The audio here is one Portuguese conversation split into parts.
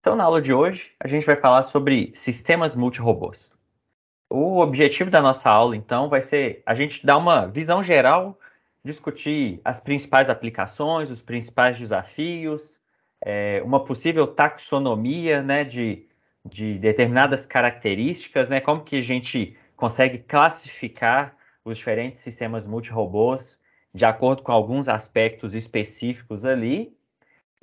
Então, na aula de hoje, a gente vai falar sobre sistemas multirobôs. O objetivo da nossa aula, então, vai ser a gente dar uma visão geral, discutir as principais aplicações, os principais desafios, uma possível taxonomia, né, de determinadas características, né, como que a gente consegue classificar os diferentes sistemas multirobôs de acordo com alguns aspectos específicos ali.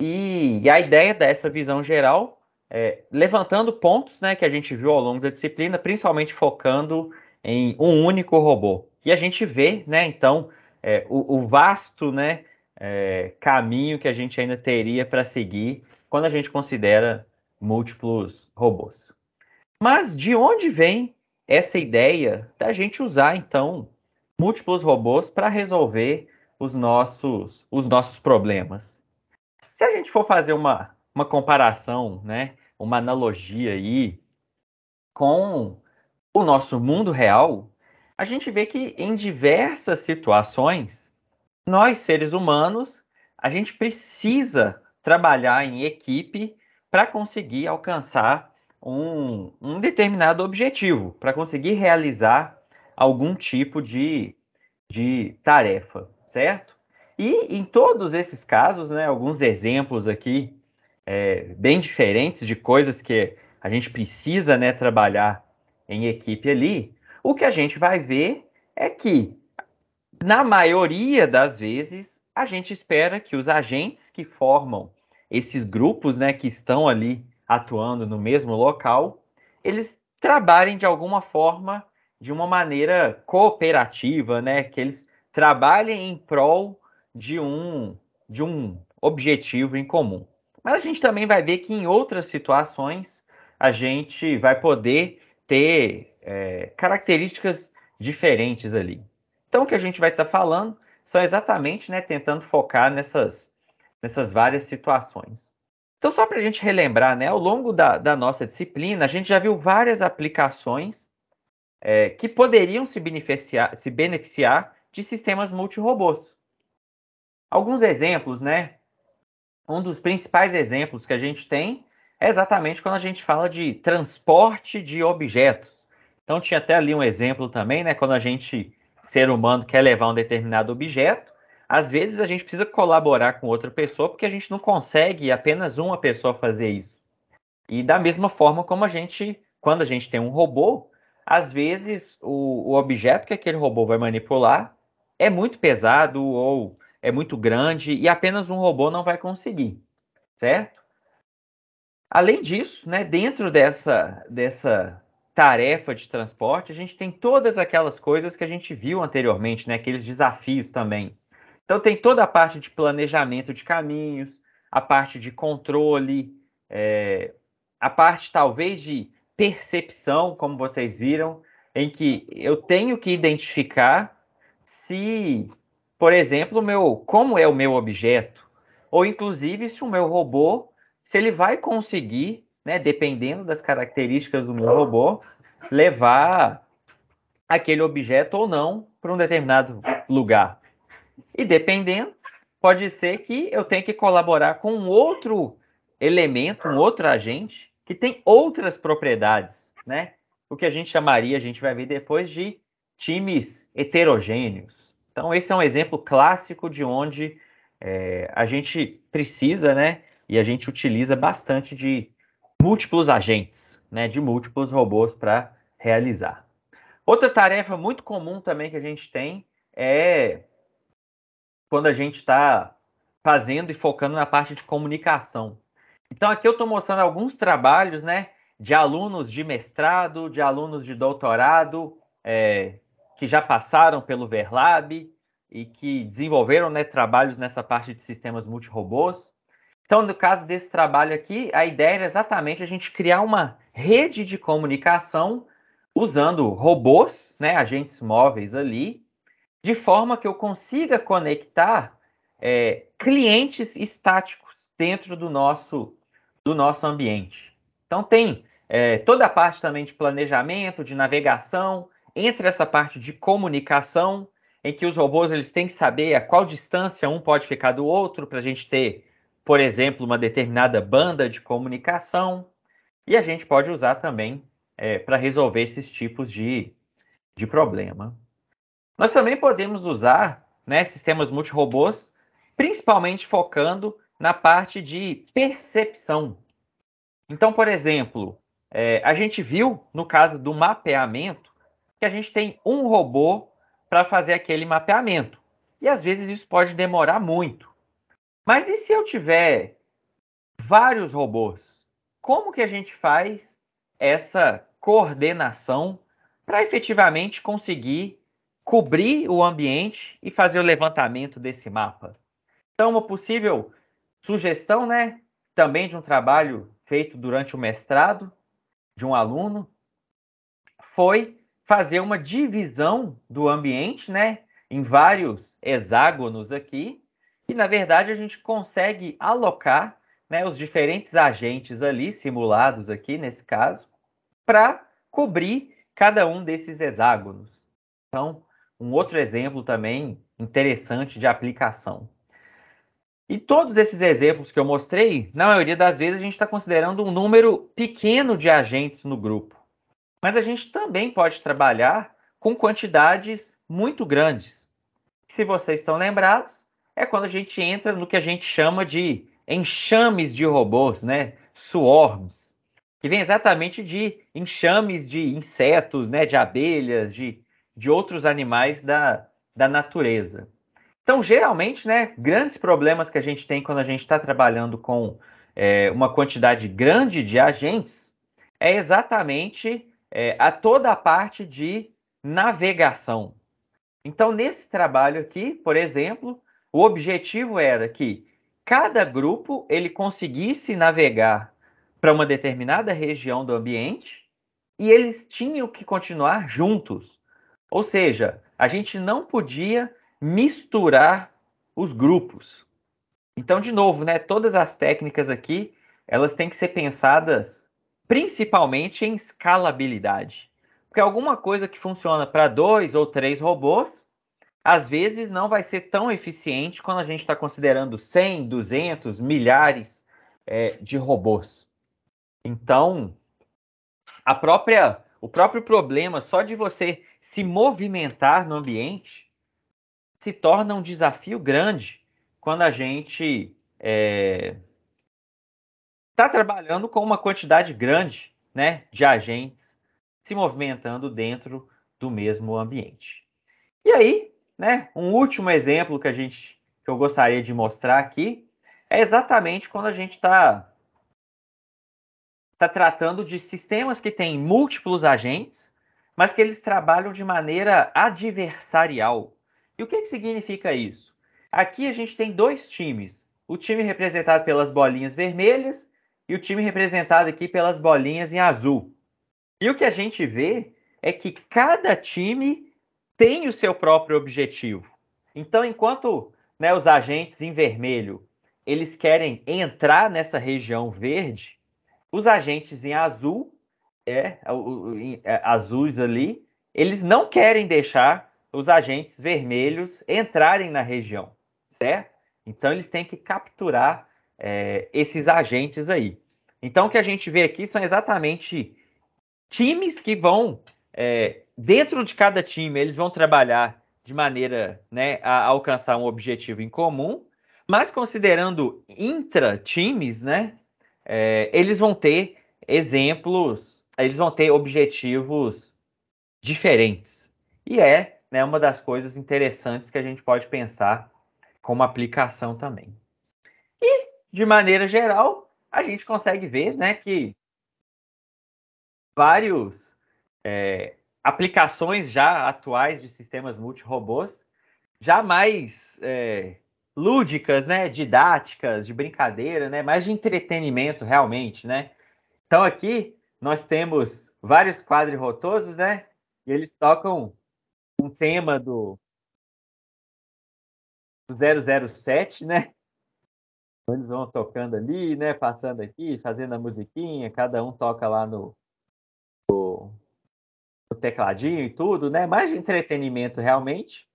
E a ideia dessa visão geral é levantando pontos, né, que a gente viu ao longo da disciplina, principalmente focando em um único robô. E a gente vê, né, então, o vasto, né, caminho que a gente ainda teria para seguir quando a gente considera múltiplos robôs. Mas de onde vem essa ideia da gente usar, então, múltiplos robôs para resolver os nossos problemas? Se a gente for fazer uma comparação, né, uma analogia aí com o nosso mundo real, a gente vê que em diversas situações, nós seres humanos, a gente precisa trabalhar em equipe para conseguir alcançar um determinado objetivo, para conseguir realizar algum tipo de tarefa, certo? E em todos esses casos, né, alguns exemplos aqui bem diferentes de coisas que a gente precisa, né, trabalhar em equipe ali, o que a gente vai ver é que, na maioria das vezes, a gente espera que os agentes que formam esses grupos, né, que estão ali atuando no mesmo local, eles trabalhem de alguma forma, de uma maneira cooperativa, né, que eles trabalhem em prol de um objetivo em comum. Mas a gente também vai ver que em outras situações a gente vai poder ter características diferentes ali. Então, o que a gente vai estar falando são exatamente, né, tentando focar nessas várias situações. Então, só para a gente relembrar, né, ao longo da nossa disciplina, a gente já viu várias aplicações que poderiam se beneficiar de sistemas multirobôs. Alguns exemplos, né? Um dos principais exemplos que a gente tem é exatamente quando a gente fala de transporte de objetos. Então, tinha até ali um exemplo também, né? Quando a gente, ser humano, quer levar um determinado objeto, às vezes a gente precisa colaborar com outra pessoa, porque a gente não consegue apenas uma pessoa fazer isso. E da mesma forma como a gente, quando a gente tem um robô, às vezes o objeto que aquele robô vai manipular é muito pesado ou é muito grande e apenas um robô não vai conseguir, certo? Além disso, né, dentro dessa tarefa de transporte, a gente tem todas aquelas coisas que a gente viu anteriormente, né, aqueles desafios também. Então, tem toda a parte de planejamento de caminhos, a parte de controle, a parte talvez de percepção, como vocês viram, em que eu tenho que identificar se, por exemplo, como é o meu objeto, ou inclusive se o meu robô, se ele vai conseguir, né, dependendo das características do meu robô, levar aquele objeto ou não para um determinado lugar. E dependendo, pode ser que eu tenha que colaborar com um outro elemento, um outro agente, que tem outras propriedades, né? O que a gente chamaria, a gente vai ver depois, de times heterogêneos. Então, esse é um exemplo clássico de onde a gente precisa, né? E a gente utiliza bastante de múltiplos agentes, né? De múltiplos robôs para realizar. Outra tarefa muito comum também que a gente tem é quando a gente está fazendo e focando na parte de comunicação. Então, aqui eu estou mostrando alguns trabalhos, né, de alunos de mestrado, de alunos de doutorado, que já passaram pelo Verlab e que desenvolveram, né, trabalhos nessa parte de sistemas multirobôs. Então, no caso desse trabalho aqui, a ideia era exatamente a gente criar uma rede de comunicação usando robôs, né, agentes móveis ali, de forma que eu consiga conectar clientes estáticos dentro do nosso ambiente. Então, tem toda a parte também de planejamento, de navegação, entre essa parte de comunicação, em que os robôs eles têm que saber a qual distância um pode ficar do outro para a gente ter por exemplo, uma determinada banda de comunicação, e a gente pode usar também para resolver esses tipos de problema. Nós também podemos usar, né, sistemas multirobôs, principalmente focando na parte de percepção. Então, por exemplo, a gente viu, no caso do mapeamento, que a gente tem um robô para fazer aquele mapeamento. E às vezes isso pode demorar muito. Mas e se eu tiver vários robôs? Como que a gente faz essa coordenação para efetivamente conseguir cobrir o ambiente e fazer o levantamento desse mapa? Então, uma possível sugestão, né, também de um trabalho feito durante o mestrado de um aluno, foi fazer uma divisão do ambiente, né, em vários hexágonos aqui, e na verdade a gente consegue alocar, né, os diferentes agentes ali, simulados aqui nesse caso, para cobrir cada um desses hexágonos. Então, um outro exemplo também interessante de aplicação. E todos esses exemplos que eu mostrei, na maioria das vezes a gente está considerando um número pequeno de agentes no grupo. Mas a gente também pode trabalhar com quantidades muito grandes. Se vocês estão lembrados, é quando a gente entra no que a gente chama de enxames de robôs, né? Swarms, que vem exatamente de enxames de insetos, né? De abelhas, de outros animais da natureza. Então, geralmente, né, grandes problemas que a gente tem quando a gente está trabalhando com uma quantidade grande de agentes é exatamente toda a parte de navegação. Então, nesse trabalho aqui, por exemplo, o objetivo era que cada grupo ele conseguisse navegar para uma determinada região do ambiente e eles tinham que continuar juntos. Ou seja, a gente não podia misturar os grupos. Então, de novo, né, todas as técnicas aqui, elas têm que ser pensadas principalmente em escalabilidade. Porque alguma coisa que funciona para 2 ou 3 robôs, às vezes não vai ser tão eficiente quando a gente está considerando 100, 200, milhares de robôs. Então, o próprio problema só de você se movimentar no ambiente se torna um desafio grande quando a gente está trabalhando com uma quantidade grande, né, de agentes se movimentando dentro do mesmo ambiente. E aí, né, um último exemplo que eu gostaria de mostrar aqui é exatamente quando a gente está tratando de sistemas que têm múltiplos agentes, mas que eles trabalham de maneira adversarial. E o que significa isso? Aqui a gente tem dois times. O time representado pelas bolinhas vermelhas e o time representado aqui pelas bolinhas em azul. E o que a gente vê é que cada time tem o seu próprio objetivo. Então, enquanto, né, os agentes em vermelho eles querem entrar nessa região verde, os agentes em azul, azuis ali, eles não querem deixar os agentes vermelhos entrarem na região, certo? Então eles têm que capturar esses agentes aí. Então o que a gente vê aqui são exatamente times que vão, dentro de cada time, eles vão trabalhar de maneira, né, a alcançar um objetivo em comum, mas considerando intra-times, né, eles vão ter exemplos, eles vão ter objetivos diferentes. E né, uma das coisas interessantes que a gente pode pensar como aplicação também. E, de maneira geral, a gente consegue ver, né, que vários aplicações já atuais de sistemas multirobôs, já mais lúdicas, né, didáticas, de brincadeira, né, mais de entretenimento realmente, né? Então aqui nós temos vários quadrirrotosos, né? E eles tocam um tema do 007, né? Eles vão tocando ali, né? Passando aqui, fazendo a musiquinha, cada um toca lá no tecladinho e tudo, né? Mais de entretenimento realmente.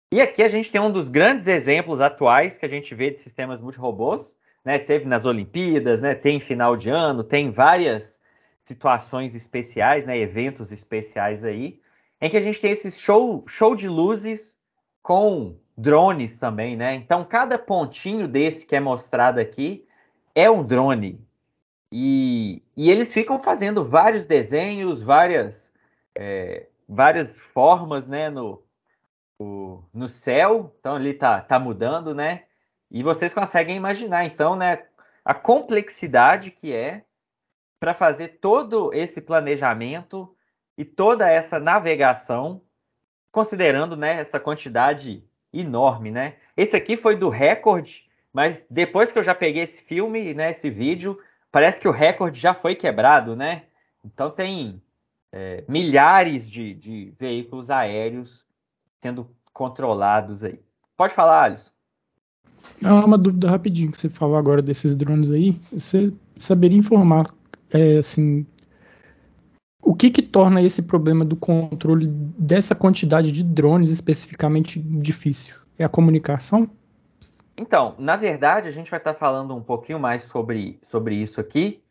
E aqui a gente tem um dos grandes exemplos atuais que a gente vê de sistemas multirobôs, né, teve nas Olimpíadas, né, tem final de ano, tem várias situações especiais, né, eventos especiais aí, em que a gente tem esse show de luzes com drones também, né? Então, cada pontinho desse que é mostrado aqui é um drone. E eles ficam fazendo vários desenhos, várias formas, né, no céu. Então, ali tá mudando, né? E vocês conseguem imaginar, então, né, a complexidade que é para fazer todo esse planejamento e toda essa navegação, considerando, né, essa quantidade enorme, né? Esse aqui foi do recorde, mas depois que eu já peguei esse filme, né, esse vídeo, parece que o recorde já foi quebrado, né? Então tem milhares de veículos aéreos sendo controlados aí. Pode falar, Alisson. Uma dúvida rapidinho que você falou agora desses drones aí. Você saberia informar, assim, o que torna esse problema do controle dessa quantidade de drones especificamente difícil? É a comunicação? Então, na verdade, a gente vai estar falando um pouquinho mais sobre isso aqui.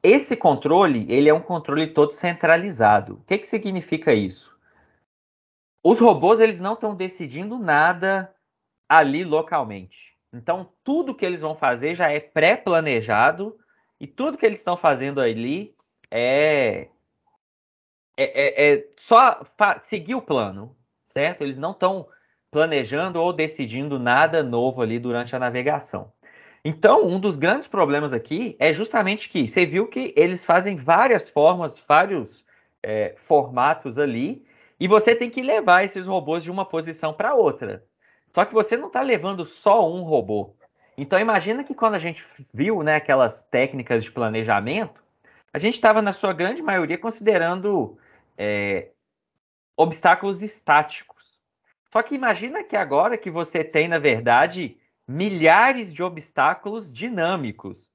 Esse controle, ele é um controle todo centralizado. O que significa isso? Os robôs, eles não estão decidindo nada ali localmente. Então, tudo que eles vão fazer já é pré-planejado e tudo que eles estão fazendo ali é, é só seguir o plano, certo? Eles não estão planejando ou decidindo nada novo ali durante a navegação. Então, um dos grandes problemas aqui é justamente que você viu que eles fazem várias formas, vários formatos ali, e você tem que levar esses robôs de uma posição para outra. Só que você não está levando só um robô. Então, imagina que quando a gente viu, né, aquelas técnicas de planejamento, a gente estava, na sua grande maioria, considerando obstáculos estáticos. Só que imagina que agora que você tem, na verdade, milhares de obstáculos dinâmicos.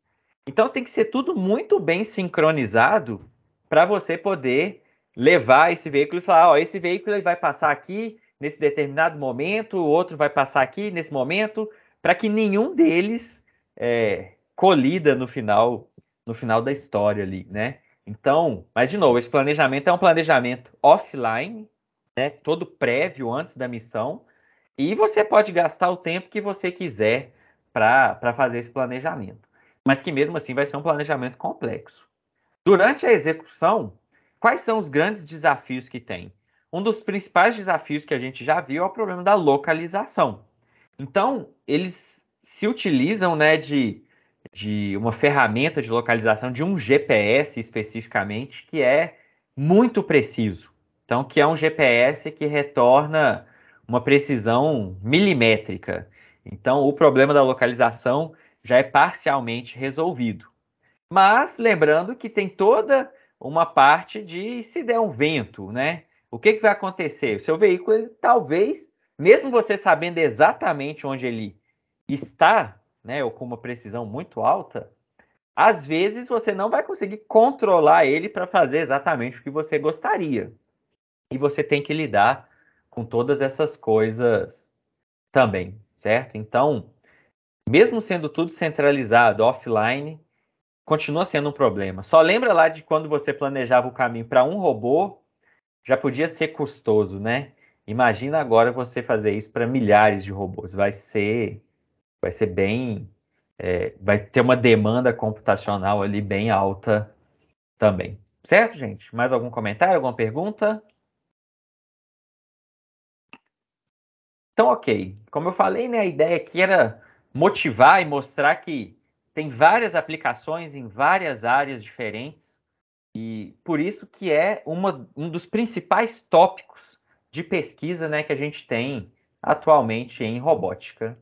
Então tem que ser tudo muito bem sincronizado para você poder levar esse veículo e falar, ó, esse veículo ele vai passar aqui nesse determinado momento, o outro vai passar aqui nesse momento, para que nenhum deles colida no final da história ali, né? Então, mas de novo, esse planejamento é um planejamento offline, né, todo prévio antes da missão, e você pode gastar o tempo que você quiser para fazer esse planejamento, mas que mesmo assim vai ser um planejamento complexo. Durante a execução, quais são os grandes desafios que tem? Um dos principais desafios que a gente já viu é o problema da localização. Então, eles se utilizam, né, de uma ferramenta de localização, de um GPS especificamente, que é muito preciso. Então, que é um GPS que retorna uma precisão milimétrica. Então, o problema da localização já é parcialmente resolvido. Mas lembrando que tem toda uma parte de se der um vento, né? O que vai acontecer? O seu veículo, ele, talvez, mesmo você sabendo exatamente onde ele está, né, ou com uma precisão muito alta, às vezes você não vai conseguir controlar ele para fazer exatamente o que você gostaria. E você tem que lidar com todas essas coisas também, certo? Então, mesmo sendo tudo centralizado, offline, continua sendo um problema. Só lembra lá de quando você planejava o caminho para um robô, já podia ser custoso, né? Imagina agora você fazer isso para milhares de robôs. Vai ser bem, vai ter uma demanda computacional ali bem alta também. Certo, gente? Mais algum comentário, alguma pergunta? Então, ok. Como eu falei, né, a ideia aqui era motivar e mostrar que tem várias aplicações em várias áreas diferentes e por isso que é um dos principais tópicos de pesquisa, né, que a gente tem atualmente em robótica.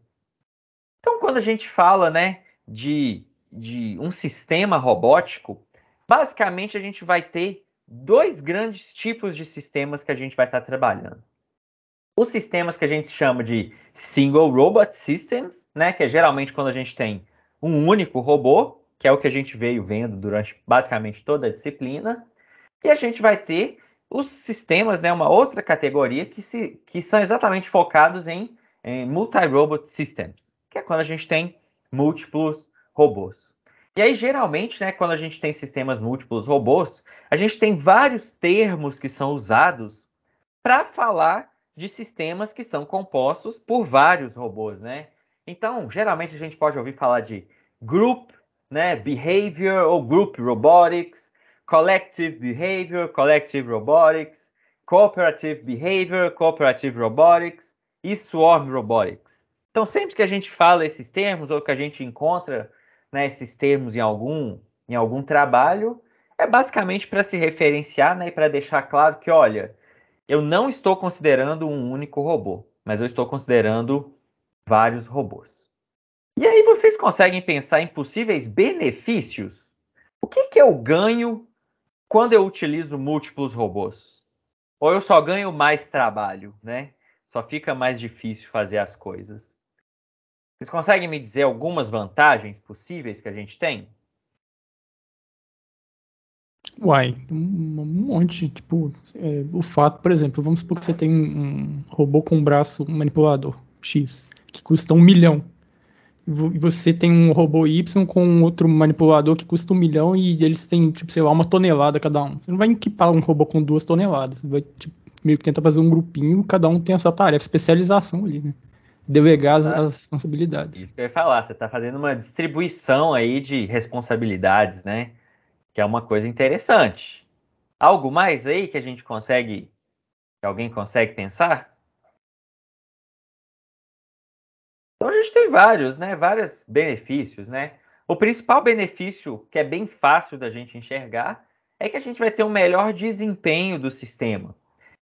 Então, quando a gente fala, né, de um sistema robótico, basicamente a gente vai ter dois grandes tipos de sistemas que a gente vai estar trabalhando. Os sistemas que a gente chama de Single Robot Systems, né, que é geralmente quando a gente tem um único robô, que é o que a gente veio vendo durante basicamente toda a disciplina, e a gente vai ter os sistemas, né, uma outra categoria que são exatamente focados em Multi-Robot Systems, que é quando a gente tem múltiplos robôs. E aí, geralmente, né, quando a gente tem sistemas múltiplos robôs, a gente tem vários termos que são usados para falar de sistemas que são compostos por vários robôs, né? Então, geralmente a gente pode ouvir falar de group, né, behavior ou group robotics, collective behavior, collective robotics, cooperative behavior, cooperative robotics e swarm robotics. Então, sempre que a gente fala esses termos ou que a gente encontra, né, esses termos em algum trabalho, é basicamente para se referenciar, né, e para deixar claro que, olha, eu não estou considerando um único robô, mas eu estou considerando vários robôs. E aí vocês conseguem pensar em possíveis benefícios? O que eu ganho quando eu utilizo múltiplos robôs? Ou eu só ganho mais trabalho, né? Só fica mais difícil fazer as coisas. Vocês conseguem me dizer algumas vantagens possíveis que a gente tem? Uai, um monte, tipo, o fato, por exemplo, vamos supor que você tem um robô com um braço um manipulador X, que custa 1 milhão. E você tem um robô Y com outro manipulador que custa 1 milhão e eles têm, tipo, sei lá, 1 tonelada cada um. Você não vai equipar um robô com 2 toneladas. Você vai, tipo, meio que tentar fazer um grupinho, cada um tem a sua tarefa, especialização ali, né? Delegar as responsabilidades. Isso que eu ia falar, você está fazendo uma distribuição aí de responsabilidades, né? Que é uma coisa interessante. Algo mais aí que a gente consegue, que alguém consegue pensar? Então a gente tem vários, né? Vários benefícios, né? O principal benefício, que é bem fácil da gente enxergar, é que a gente vai ter um melhor desempenho do sistema.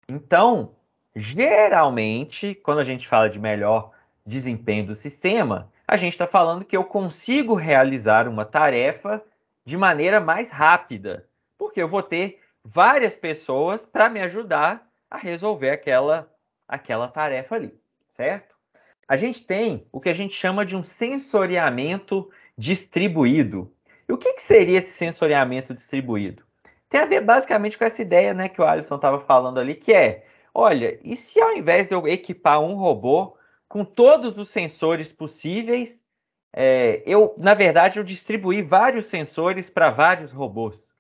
Então, geralmente, quando a gente fala de melhor desempenho do sistema, a gente está falando que eu consigo realizar uma tarefa de maneira mais rápida, porque eu vou ter várias pessoas para me ajudar a resolver aquela tarefa ali, certo? A gente tem o que a gente chama de um sensoriamento distribuído. E o que seria esse sensoriamento distribuído? Tem a ver basicamente com essa ideia, né, que o Alisson estava falando ali, que é, olha, e se ao invés de eu equipar um robô com todos os sensores possíveis, na verdade, eu distribuir vários sensores para vários robôs.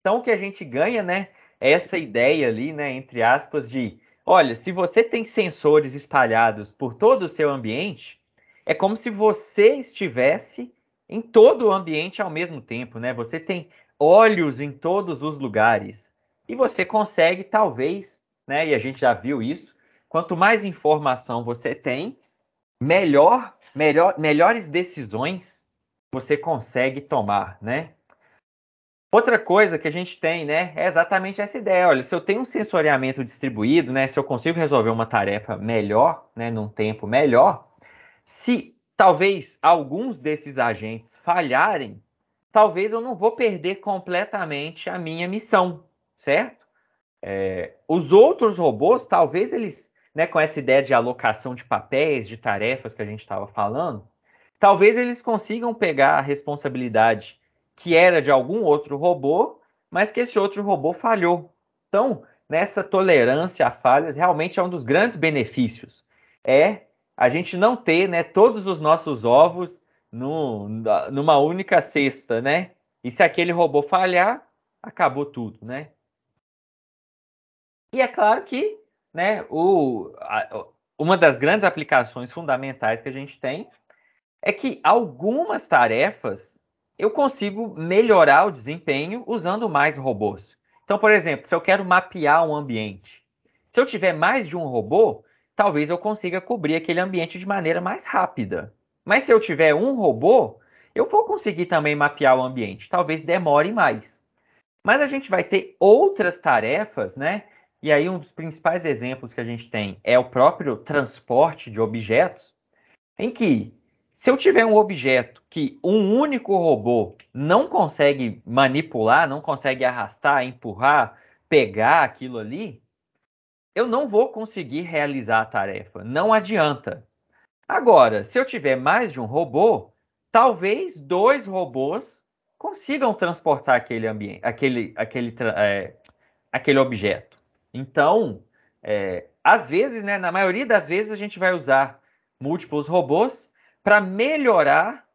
Então, o que a gente ganha, né, é essa ideia ali, né, entre aspas, de, olha, se você tem sensores espalhados por todo o seu ambiente, é como se você estivesse em todo o ambiente ao mesmo tempo, né? Você tem olhos em todos os lugares e você consegue, talvez, né, e a gente já viu isso, quanto mais informação você tem, melhores decisões você consegue tomar, né? Outra coisa que a gente tem, né, é exatamente essa ideia. Olha, se eu tenho um sensoriamento distribuído, né, se eu consigo resolver uma tarefa melhor, né, num tempo melhor, se talvez alguns desses agentes falharem, talvez eu não vou perder completamente a minha missão, certo? Os outros robôs, talvez eles, né, com essa ideia de alocação de papéis, de tarefas que a gente estava falando, talvez eles consigam pegar a responsabilidade que era de algum outro robô, mas que esse outro robô falhou. Então, nessa tolerância a falhas, realmente é um dos grandes benefícios. É a gente não ter, né, todos os nossos ovos numa única cesta, né? E se aquele robô falhar, acabou tudo, né? E é claro que, né, uma das grandes aplicações fundamentais que a gente tem é que algumas tarefas eu consigo melhorar o desempenho usando mais robôs. Então, por exemplo, se eu quero mapear um ambiente, se eu tiver mais de um robô, talvez eu consiga cobrir aquele ambiente de maneira mais rápida. Mas se eu tiver um robô, eu vou conseguir também mapear o ambiente. Talvez demore mais. Mas a gente vai ter outras tarefas, né? E aí um dos principais exemplos que a gente tem é o próprio transporte de objetos, em que se eu tiver um objeto que um único robô não consegue manipular, não consegue arrastar, empurrar, pegar aquilo ali, eu não vou conseguir realizar a tarefa. Não adianta. Agora, se eu tiver mais de um robô, talvez dois robôs consigam transportar aquele ambiente, aquele objeto. Então, às vezes, né, na maioria das vezes, a gente vai usar múltiplos robôs para melhorar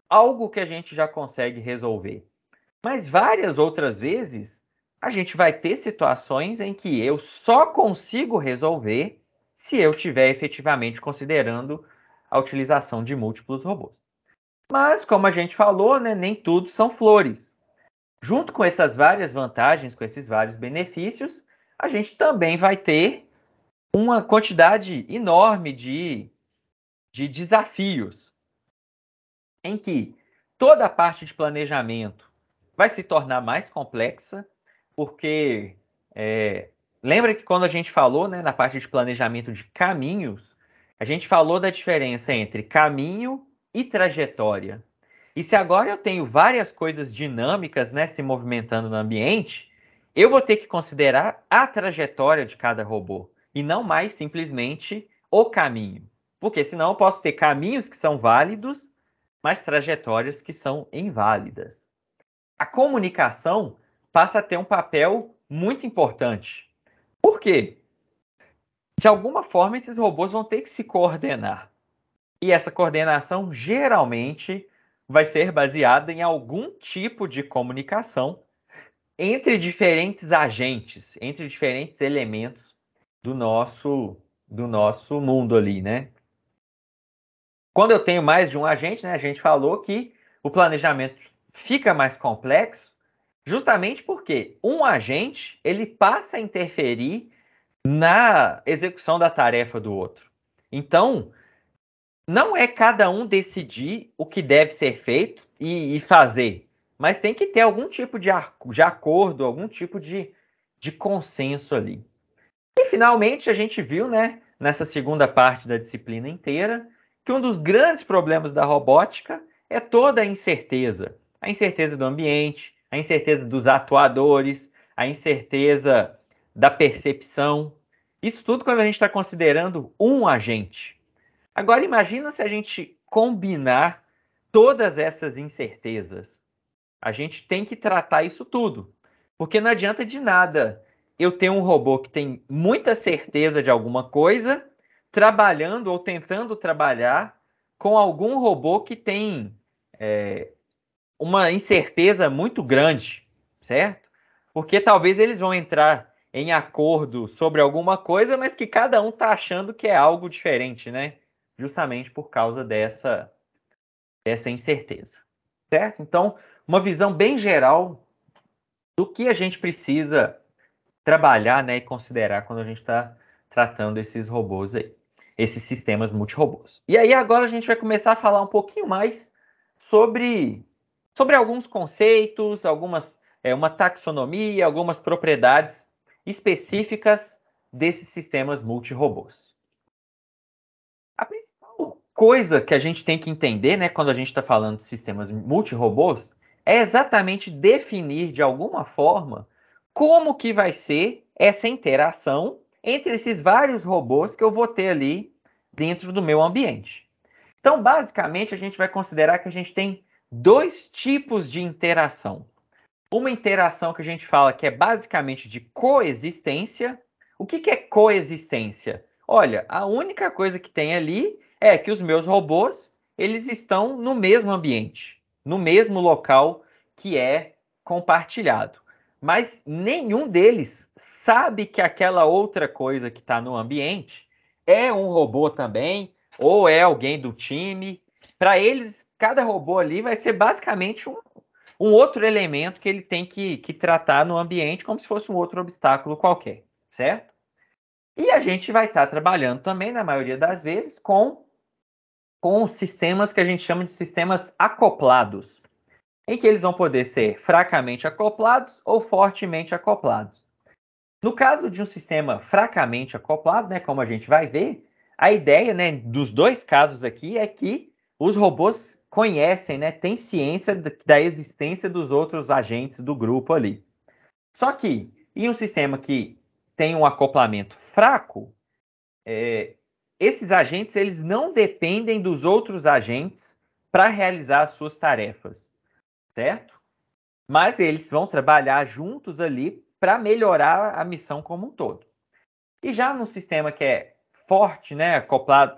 algo que a gente já consegue resolver. Mas várias outras vezes, a gente vai ter situações em que eu só consigo resolver se eu estiver efetivamente considerando a utilização de múltiplos robôs. Mas, como a gente falou, né, nem tudo são flores. Junto com essas várias vantagens, com esses vários benefícios, a gente também vai ter uma quantidade enorme de desafios, em que toda a parte de planejamento vai se tornar mais complexa, porque lembra que quando a gente falou, né, na parte de planejamento de caminhos, a gente falou da diferença entre caminho e trajetória. E se agora eu tenho várias coisas dinâmicas, né, se movimentando no ambiente, eu vou ter que considerar a trajetória de cada robô e não mais simplesmente o caminho. Porque senão eu posso ter caminhos que são válidos, mas trajetórias que são inválidas. A comunicação passa a ter um papel muito importante. Por quê? De alguma forma, esses robôs vão ter que se coordenar. E essa coordenação geralmente vai ser baseada em algum tipo de comunicação entre diferentes agentes, entre diferentes elementos do nosso mundo ali, né? Quando eu tenho mais de um agente, né, a gente falou que o planejamento fica mais complexo, justamente porque um agente ele passa a interferir na execução da tarefa do outro. Então, não é cada um decidir o que deve ser feito e fazer, mas tem que ter algum tipo de acordo, algum tipo de consenso ali. E finalmente a gente viu, né, nessa segunda parte da disciplina inteira, que um dos grandes problemas da robótica é toda a incerteza do ambiente, a incerteza dos atuadores, a incerteza da percepção. Isso tudo quando a gente está considerando um agente. Agora imagina se a gente combinar todas essas incertezas. A gente tem que tratar isso tudo, porque não adianta de nada eu ter um robô que tem muita certeza de alguma coisa, trabalhando ou tentando trabalhar com algum robô que tem uma incerteza muito grande, certo? Porque talvez eles vão entrar em acordo sobre alguma coisa, mas que cada um está achando que é algo diferente, né? Justamente por causa dessa incerteza, certo? Então, uma visão bem geral do que a gente precisa trabalhar, né, e considerar quando a gente está tratando esses robôs aí, esses sistemas multirobôs. E aí agora a gente vai começar a falar um pouquinho mais sobre alguns conceitos, uma taxonomia, algumas propriedades específicas desses sistemas multirobôs. A principal coisa que a gente tem que entender, né, quando a gente está falando de sistemas multirobôs, é exatamente definir de alguma forma como que vai ser essa interação entre esses vários robôs que eu vou ter ali dentro do meu ambiente. Então, basicamente, a gente vai considerar que a gente tem dois tipos de interação. Uma interação que a gente fala que é basicamente de coexistência. O que é coexistência? Olha, a única coisa que tem ali é que os meus robôs eles estão no mesmo ambiente, no mesmo local que é compartilhado. Mas nenhum deles sabe que aquela outra coisa que está no ambiente é um robô também, ou é alguém do time. Para eles, cada robô ali vai ser basicamente um outro elemento que ele tem que tratar no ambiente como se fosse um outro obstáculo qualquer, certo? E a gente vai estar trabalhando também, na maioria das vezes, com sistemas que a gente chama de sistemas acoplados, em que eles vão poder ser fracamente acoplados ou fortemente acoplados. No caso de um sistema fracamente acoplado, né, como a gente vai ver, a ideia, né, dos dois casos aqui é que os robôs conhecem, né, têm ciência da existência dos outros agentes do grupo ali. Só que em um sistema que tem um acoplamento fraco, esses agentes eles não dependem dos outros agentes para realizar as suas tarefas, certo? Mas eles vão trabalhar juntos ali para melhorar a missão como um todo. E já no sistema que é forte, né, acoplado,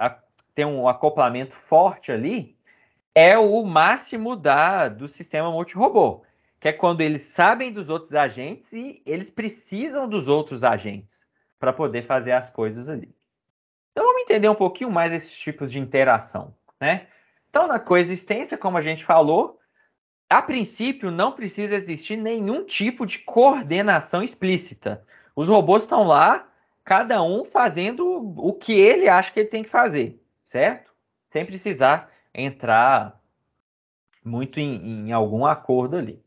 tem um acoplamento forte ali, é o máximo do sistema multirobô, que é quando eles sabem dos outros agentes e eles precisam dos outros agentes para poder fazer as coisas ali. Então vamos entender um pouquinho mais esses tipos de interação, né? Então na coexistência, como a gente falou, a princípio não precisa existir nenhum tipo de coordenação explícita. Os robôs estão lá, cada um fazendo o que ele acha que ele tem que fazer, certo? Sem precisar entrar muito em algum acordo ali.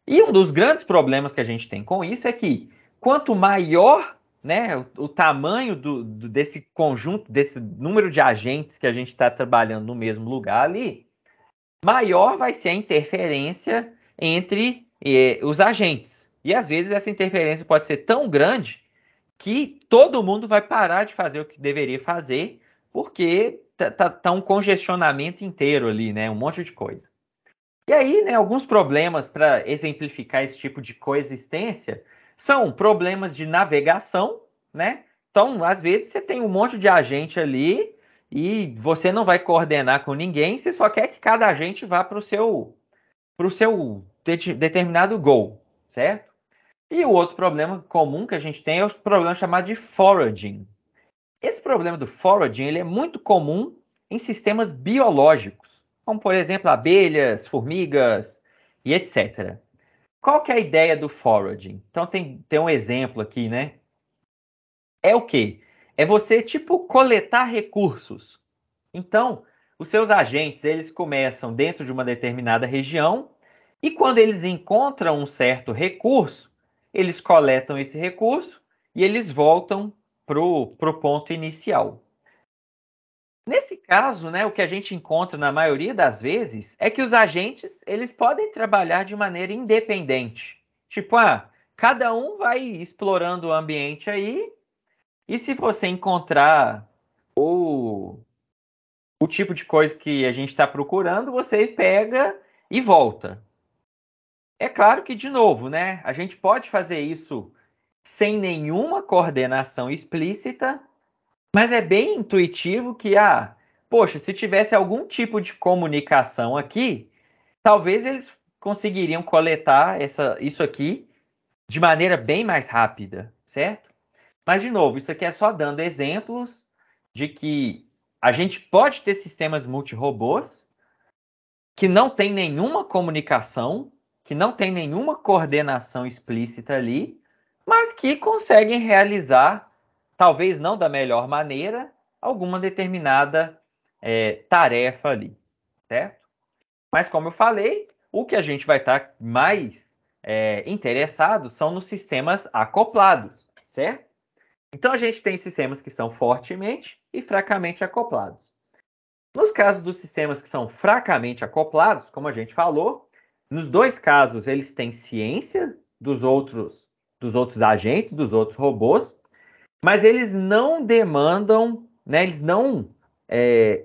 E um dos grandes problemas que a gente tem com isso é que quanto maior, né, o tamanho desse conjunto, desse número de agentes que a gente está trabalhando no mesmo lugar ali, maior vai ser a interferência entre os agentes. E às vezes essa interferência pode ser tão grande que todo mundo vai parar de fazer o que deveria fazer, porque tá um congestionamento inteiro ali, né? Um monte de coisa. E aí, né, alguns problemas para exemplificar esse tipo de coexistência são problemas de navegação, né? Então, às vezes, você tem um monte de agente ali e você não vai coordenar com ninguém, você só quer que cada agente vá para o seu determinado goal, certo? E o outro problema comum que a gente tem é o problema chamado de foraging. Esse problema do foraging ele é muito comum em sistemas biológicos, como por exemplo abelhas, formigas e etc. Qual que é a ideia do foraging? Então tem um exemplo aqui, né? É o quê? É você tipo coletar recursos. Então, os seus agentes eles começam dentro de uma determinada região e quando eles encontram um certo recurso, eles coletam esse recurso e eles voltam pro ponto inicial. Nesse caso, né, o que a gente encontra na maioria das vezes é que os agentes eles podem trabalhar de maneira independente. Tipo, cada um vai explorando o ambiente aí, e se você encontrar o tipo de coisa que a gente está procurando, você pega e volta. É claro que, de novo, né, a gente pode fazer isso sem nenhuma coordenação explícita, mas é bem intuitivo que, poxa, se tivesse algum tipo de comunicação aqui, talvez eles conseguiriam coletar isso aqui de maneira bem mais rápida, certo? Mas, de novo, isso aqui é só dando exemplos de que a gente pode ter sistemas multirobôs que não tem nenhuma comunicação, que não tem nenhuma coordenação explícita ali, mas que conseguem realizar, talvez não da melhor maneira, alguma determinada tarefa ali, certo? Mas como eu falei, o que a gente vai estar mais interessado são nos sistemas acoplados, certo? Então a gente tem sistemas que são fortemente e fracamente acoplados. Nos casos dos sistemas que são fracamente acoplados, como a gente falou, nos dois casos eles têm ciência dos outros agentes, dos outros robôs, mas eles não demandam, né, eles não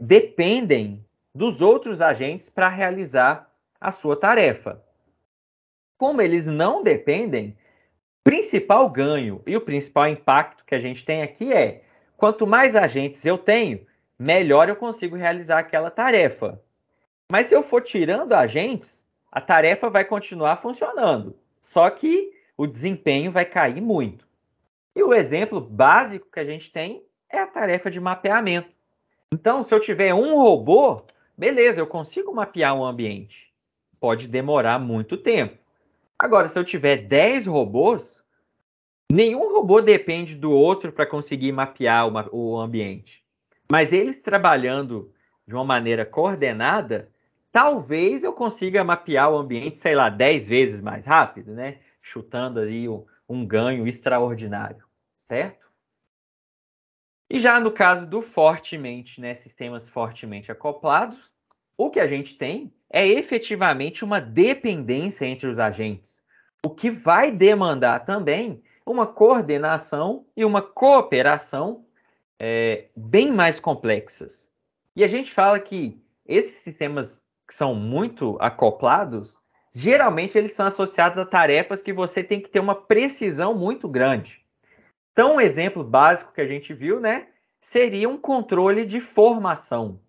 dependem dos outros agentes para realizar a sua tarefa. Como eles não dependem, o principal ganho e o principal impacto que a gente tem aqui é: quanto mais agentes eu tenho, melhor eu consigo realizar aquela tarefa. Mas se eu for tirando agentes, a tarefa vai continuar funcionando, só que o desempenho vai cair muito. E o exemplo básico que a gente tem é a tarefa de mapeamento. Então, se eu tiver um robô, beleza, eu consigo mapear um ambiente. Pode demorar muito tempo. Agora, se eu tiver 10 robôs, nenhum robô depende do outro para conseguir mapear o ambiente. Mas eles trabalhando de uma maneira coordenada, talvez eu consiga mapear o ambiente, sei lá, 10 vezes mais rápido, né? Chutando ali um ganho extraordinário, certo? E já no caso do fortemente, né, sistemas fortemente acoplados, o que a gente tem é efetivamente uma dependência entre os agentes, o que vai demandar também uma coordenação e uma cooperação bem mais complexas. E a gente fala que esses sistemas que são muito acoplados, geralmente eles são associados a tarefas que você tem que ter uma precisão muito grande. Então, um exemplo básico que a gente viu, né, seria um controle de formação,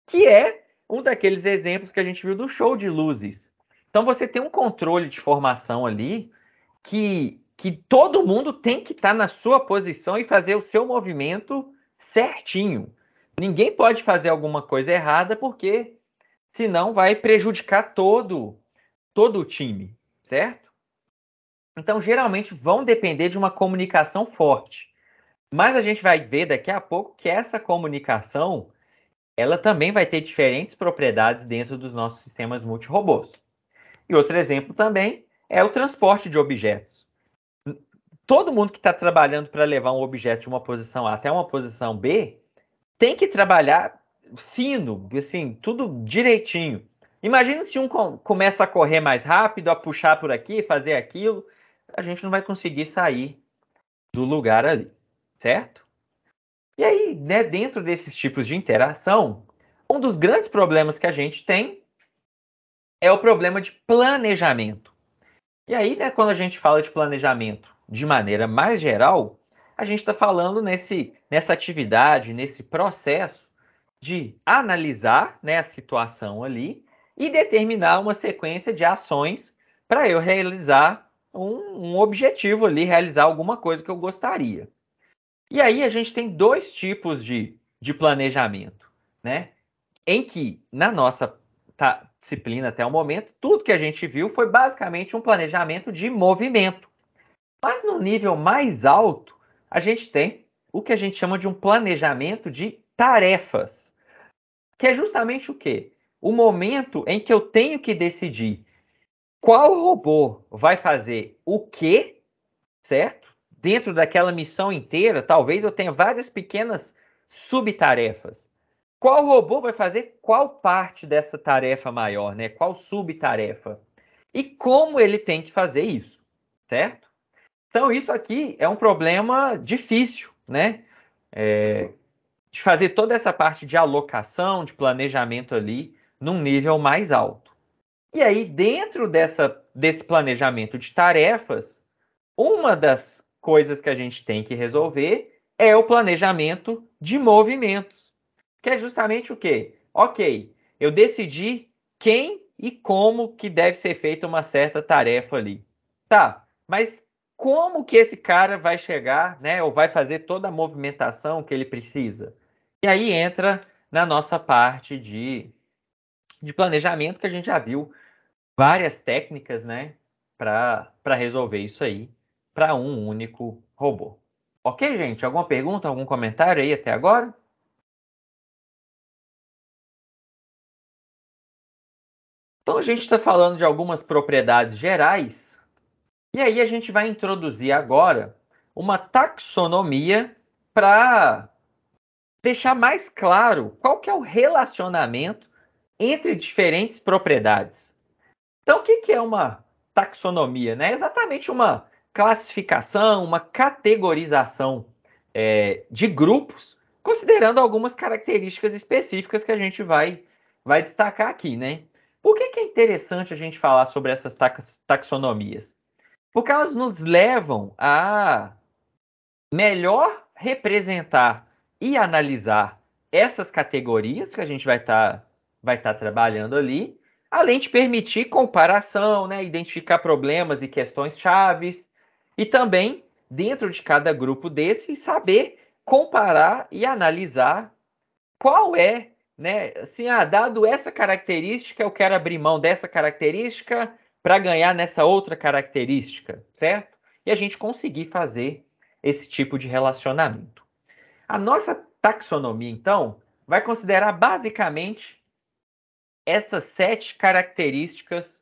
que é um daqueles exemplos que a gente viu do show de luzes. Então você tem um controle de formação ali que todo mundo tem que estar na sua posição e fazer o seu movimento certinho. Ninguém pode fazer alguma coisa errada porque senão vai prejudicar todo o time, certo? Então, geralmente vão depender de uma comunicação forte. Mas a gente vai ver daqui a pouco que essa comunicação, ela também vai ter diferentes propriedades dentro dos nossos sistemas multirobôs. E outro exemplo também é o transporte de objetos. Todo mundo que está trabalhando para levar um objeto de uma posição A até uma posição B tem que trabalhar fino, assim, tudo direitinho. Imagina se um começa a correr mais rápido, a puxar por aqui, fazer aquilo, a gente não vai conseguir sair do lugar ali, certo? E aí, né, dentro desses tipos de interação, um dos grandes problemas que a gente tem é o problema de planejamento. E aí, né, quando a gente fala de planejamento de maneira mais geral, a gente está falando nessa atividade, nesse processo de analisar, né, a situação ali e determinar uma sequência de ações para eu realizar um objetivo ali, realizar alguma coisa que eu gostaria. E aí a gente tem dois tipos de planejamento, né? Em que, na nossa disciplina até o momento, tudo que a gente viu foi basicamente um planejamento de movimento. Mas no nível mais alto, a gente tem o que a gente chama de um planejamento de tarefas, que é justamente o quê? O momento em que eu tenho que decidir qual robô vai fazer o quê, certo? Dentro daquela missão inteira, talvez eu tenha várias pequenas subtarefas. Qual robô vai fazer qual parte dessa tarefa maior, né? Qual subtarefa? E como ele tem que fazer isso, certo? Então, isso aqui é um problema difícil, né? De fazer toda essa parte de alocação, de planejamento ali, num nível mais alto. E aí, dentro desse planejamento de tarefas, uma das coisas que a gente tem que resolver é o planejamento de movimentos, que é justamente o quê? Ok, eu decidi quem e como que deve ser feita uma certa tarefa ali. Tá, mas como que esse cara vai chegar, né, ou vai fazer toda a movimentação que ele precisa? E aí entra na nossa parte de planejamento, que a gente já viu várias técnicas, né, para resolver isso aí para um único robô. Ok, gente? Alguma pergunta, algum comentário aí até agora? Então a gente está falando de algumas propriedades gerais e aí a gente vai introduzir agora uma taxonomia para deixar mais claro qual que é o relacionamento entre diferentes propriedades. Então, o que é uma taxonomia? Né? É exatamente uma classificação, uma categorização de grupos, considerando algumas características específicas que a gente vai destacar aqui. Né? Por que é interessante a gente falar sobre essas taxonomias? Porque elas nos levam a melhor representar e analisar essas categorias que a gente vai tá trabalhando ali, além de permitir comparação, né, identificar problemas e questões chaves, e também, dentro de cada grupo desse, saber comparar e analisar qual é, né, assim, dado essa característica, eu quero abrir mão dessa característica para ganhar nessa outra característica, certo? E a gente conseguir fazer esse tipo de relacionamento. A nossa taxonomia, então, vai considerar basicamente essas 7 características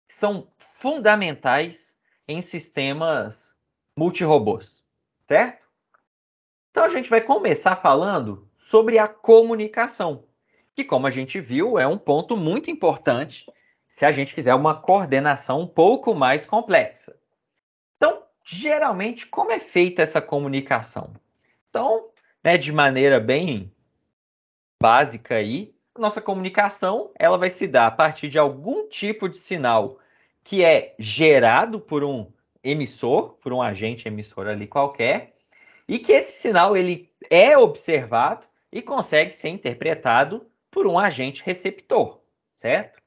que são fundamentais em sistemas multirobôs, certo? Então a gente vai começar falando sobre a comunicação, que, como a gente viu, é um ponto muito importante se a gente quiser uma coordenação um pouco mais complexa. Então, geralmente, como é feita essa comunicação? Então, né, de maneira bem básica aí, a nossa comunicação ela vai se dar a partir de algum tipo de sinal que é gerado por um emissor, por um agente emissor ali qualquer, e que esse sinal ele é observado e consegue ser interpretado por um agente receptor, certo?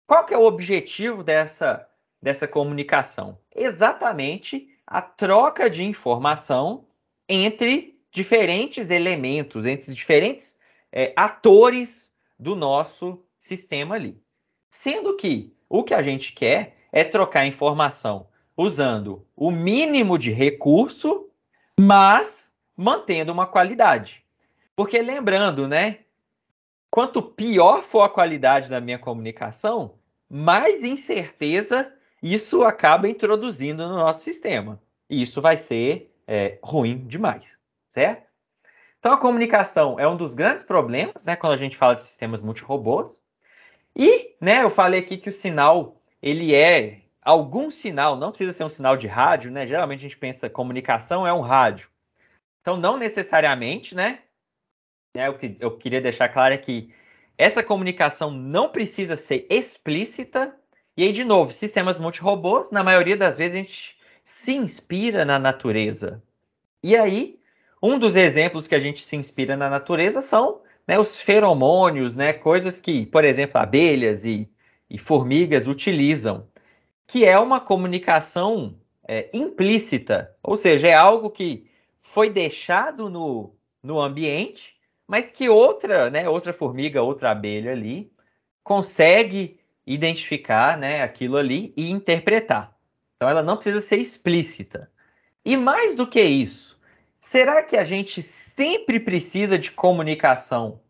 Qual que é o objetivo dessa comunicação? Exatamente a troca de informação entre diferentes elementos, entre diferentes atores do nosso sistema ali. Sendo que o que a gente quer é trocar informação usando o mínimo de recurso, mas mantendo uma qualidade. Porque lembrando, né? Quanto pior for a qualidade da minha comunicação, mais incerteza isso acaba introduzindo no nosso sistema. E isso vai ser ruim demais, certo? Então, a comunicação é um dos grandes problemas, né, quando a gente fala de sistemas multirobôs. E, né, eu falei aqui que o sinal, ele é algum sinal, não precisa ser um sinal de rádio, né? Geralmente a gente pensa comunicação é um rádio. Então, não necessariamente, né? O que eu queria deixar claro é que essa comunicação não precisa ser explícita. E aí, de novo, sistemas multirobôs, na maioria das vezes, a gente se inspira na natureza. E aí, um dos exemplos que a gente se inspira na natureza são, né, os feromônios, né, coisas que, por exemplo, abelhas e formigas utilizam, que é uma comunicação implícita, ou seja, é algo que foi deixado no ambiente, mas que outra formiga, outra abelha ali, consegue identificar, né, aquilo ali e interpretar. Então ela não precisa ser explícita. E mais do que isso, será que a gente sempre precisa de comunicação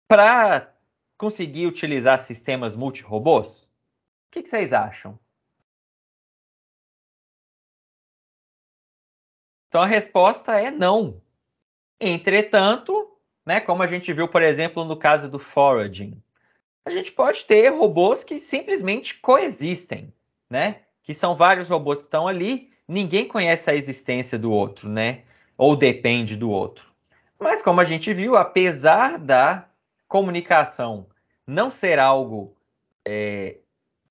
para conseguir utilizar sistemas multirobôs? O que vocês acham? Então a resposta é não. Entretanto, né, como a gente viu, por exemplo, no caso do foraging, a gente pode ter robôs que simplesmente coexistem, né? Que são vários robôs que estão ali, ninguém conhece a existência do outro, né? Ou depende do outro. Mas como a gente viu, apesar da comunicação não ser algo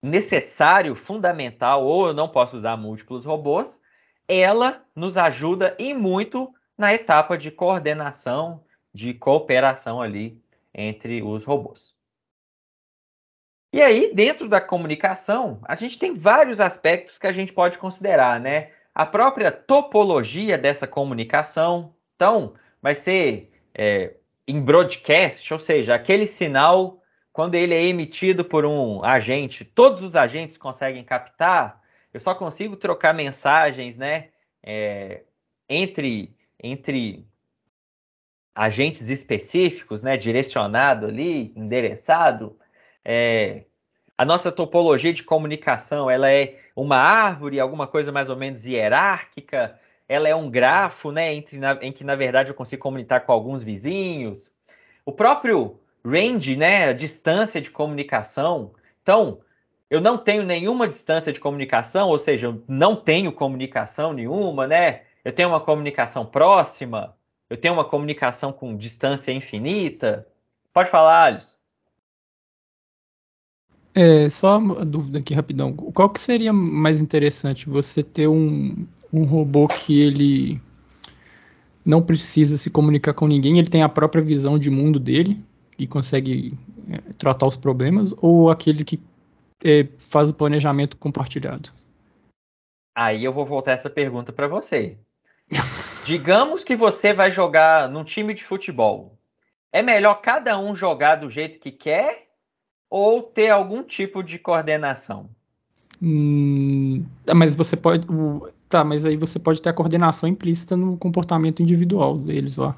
necessário, fundamental, ou eu não posso usar múltiplos robôs, ela nos ajuda e muito na etapa de coordenação, de cooperação ali entre os robôs. E aí, dentro da comunicação, a gente tem vários aspectos que a gente pode considerar, né? A própria topologia dessa comunicação. Então, vai ser em broadcast, ou seja, aquele sinal, quando ele é emitido por um agente, todos os agentes conseguem captar. Eu só consigo trocar mensagens, né? Entre agentes específicos, né? Direcionado ali, endereçado. A nossa topologia de comunicação, ela é uma árvore, alguma coisa mais ou menos hierárquica, ela é um grafo, né, em que, na verdade, eu consigo comunicar com alguns vizinhos. O próprio range, né, a distância de comunicação. Então, eu não tenho nenhuma distância de comunicação, ou seja, eu não tenho comunicação nenhuma, né? Eu tenho uma comunicação próxima, eu tenho uma comunicação com distância infinita. Pode falar, Alisson. Só uma dúvida aqui rapidão. Qual que seria mais interessante? Você ter um robô que ele não precisa se comunicar com ninguém, ele tem a própria visão de mundo dele e consegue tratar os problemas, ou aquele que faz o planejamento compartilhado? Aí eu vou voltar essa pergunta para você. Digamos que você vai jogar num time de futebol. É melhor cada um jogar do jeito que quer ou ter algum tipo de coordenação? Mas você pode. Mas aí você pode ter a coordenação implícita no comportamento individual deles lá.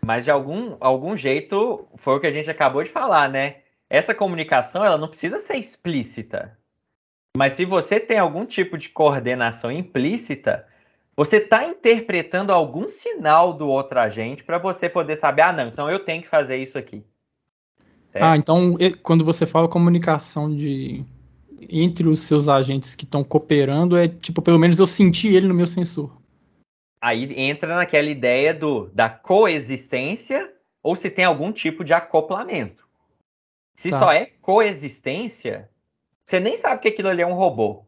Mas de algum jeito, foi o que a gente acabou de falar, né? Essa comunicação, ela não precisa ser explícita. Mas se você tem algum tipo de coordenação implícita, você está interpretando algum sinal do outro agente para você poder saber, ah, não, então eu tenho que fazer isso aqui. Certo? Então quando você fala comunicação entre os seus agentes que estão cooperando, é tipo, pelo menos eu senti ele no meu sensor. Aí entra naquela ideia da coexistência ou se tem algum tipo de acoplamento. Se Tá. só é coexistência, você nem sabe que aquilo ali é um robô,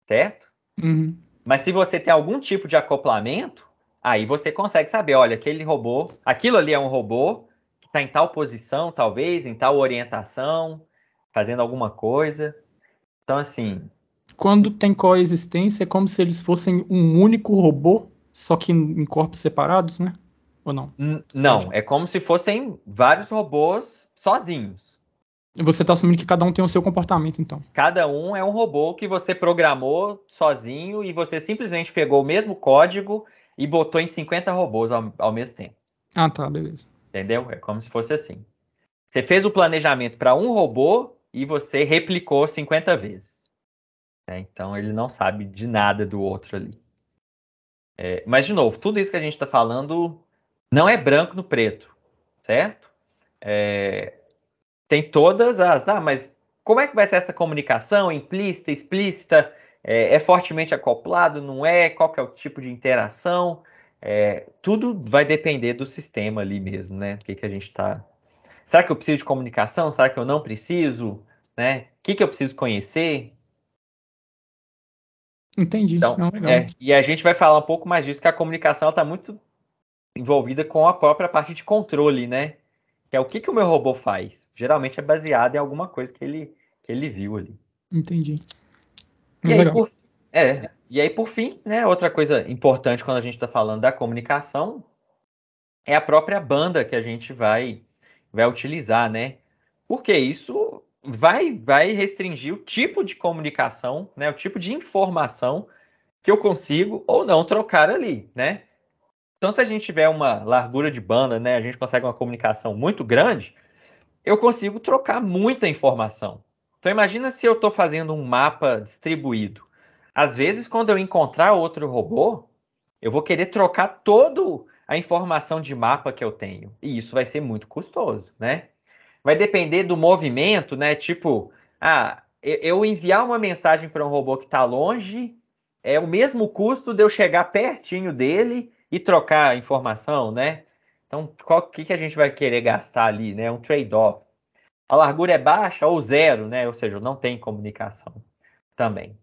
certo? Uhum. Mas se você tem algum tipo de acoplamento, aí você consegue saber, olha, aquele robô, aquilo ali é um robô que tá em tal posição, talvez, em tal orientação, fazendo alguma coisa. Então, assim... Quando tem coexistência, é como se eles fossem um único robô, só que em corpos separados, né? Ou não? Não, é como se fossem vários robôs sozinhos. Você está assumindo que cada um tem o seu comportamento, então. Cada um é um robô que você programou sozinho e você simplesmente pegou o mesmo código e botou em 50 robôs ao mesmo tempo. Ah, tá, beleza. Entendeu? É como se fosse assim. Você fez o planejamento para um robô e você replicou 50 vezes. Então ele não sabe de nada do outro ali. Mas, de novo, tudo isso que a gente está falando não é branco no preto, certo? Tem todas as... mas como é que vai ser essa comunicação implícita, explícita? É fortemente acoplado, não é? Qual que é o tipo de interação? Tudo vai depender do sistema ali mesmo, né? O que a gente está... Será que eu preciso de comunicação? Será que eu não preciso? Né? O que eu preciso conhecer? Entendi. Então, Não, legal. e a gente vai falar um pouco mais disso, que a comunicação está muito envolvida com a própria parte de controle, né? Que é o que o meu robô faz. Geralmente é baseado em alguma coisa que ele viu ali. Entendi. E aí, Legal. por fim, né, outra coisa importante quando a gente está falando da comunicação é a própria banda que a gente vai utilizar, né? Porque isso vai restringir o tipo de comunicação, né, o tipo de informação que eu consigo ou não trocar ali, né? Então, se a gente tiver uma largura de banda, né, a gente consegue uma comunicação muito grande, eu consigo trocar muita informação. Então, imagina se eu estou fazendo um mapa distribuído. Às vezes, quando eu encontrar outro robô, eu vou querer trocar toda a informação de mapa que eu tenho. E isso vai ser muito custoso, né? Vai depender do movimento, né? Tipo, eu enviar uma mensagem para um robô que está longe é o mesmo custo de eu chegar pertinho dele e trocar a informação, né? Então, o que a gente vai querer gastar ali, né? Um trade-off. A largura é baixa ou zero, né? Ou seja, não tem comunicação também.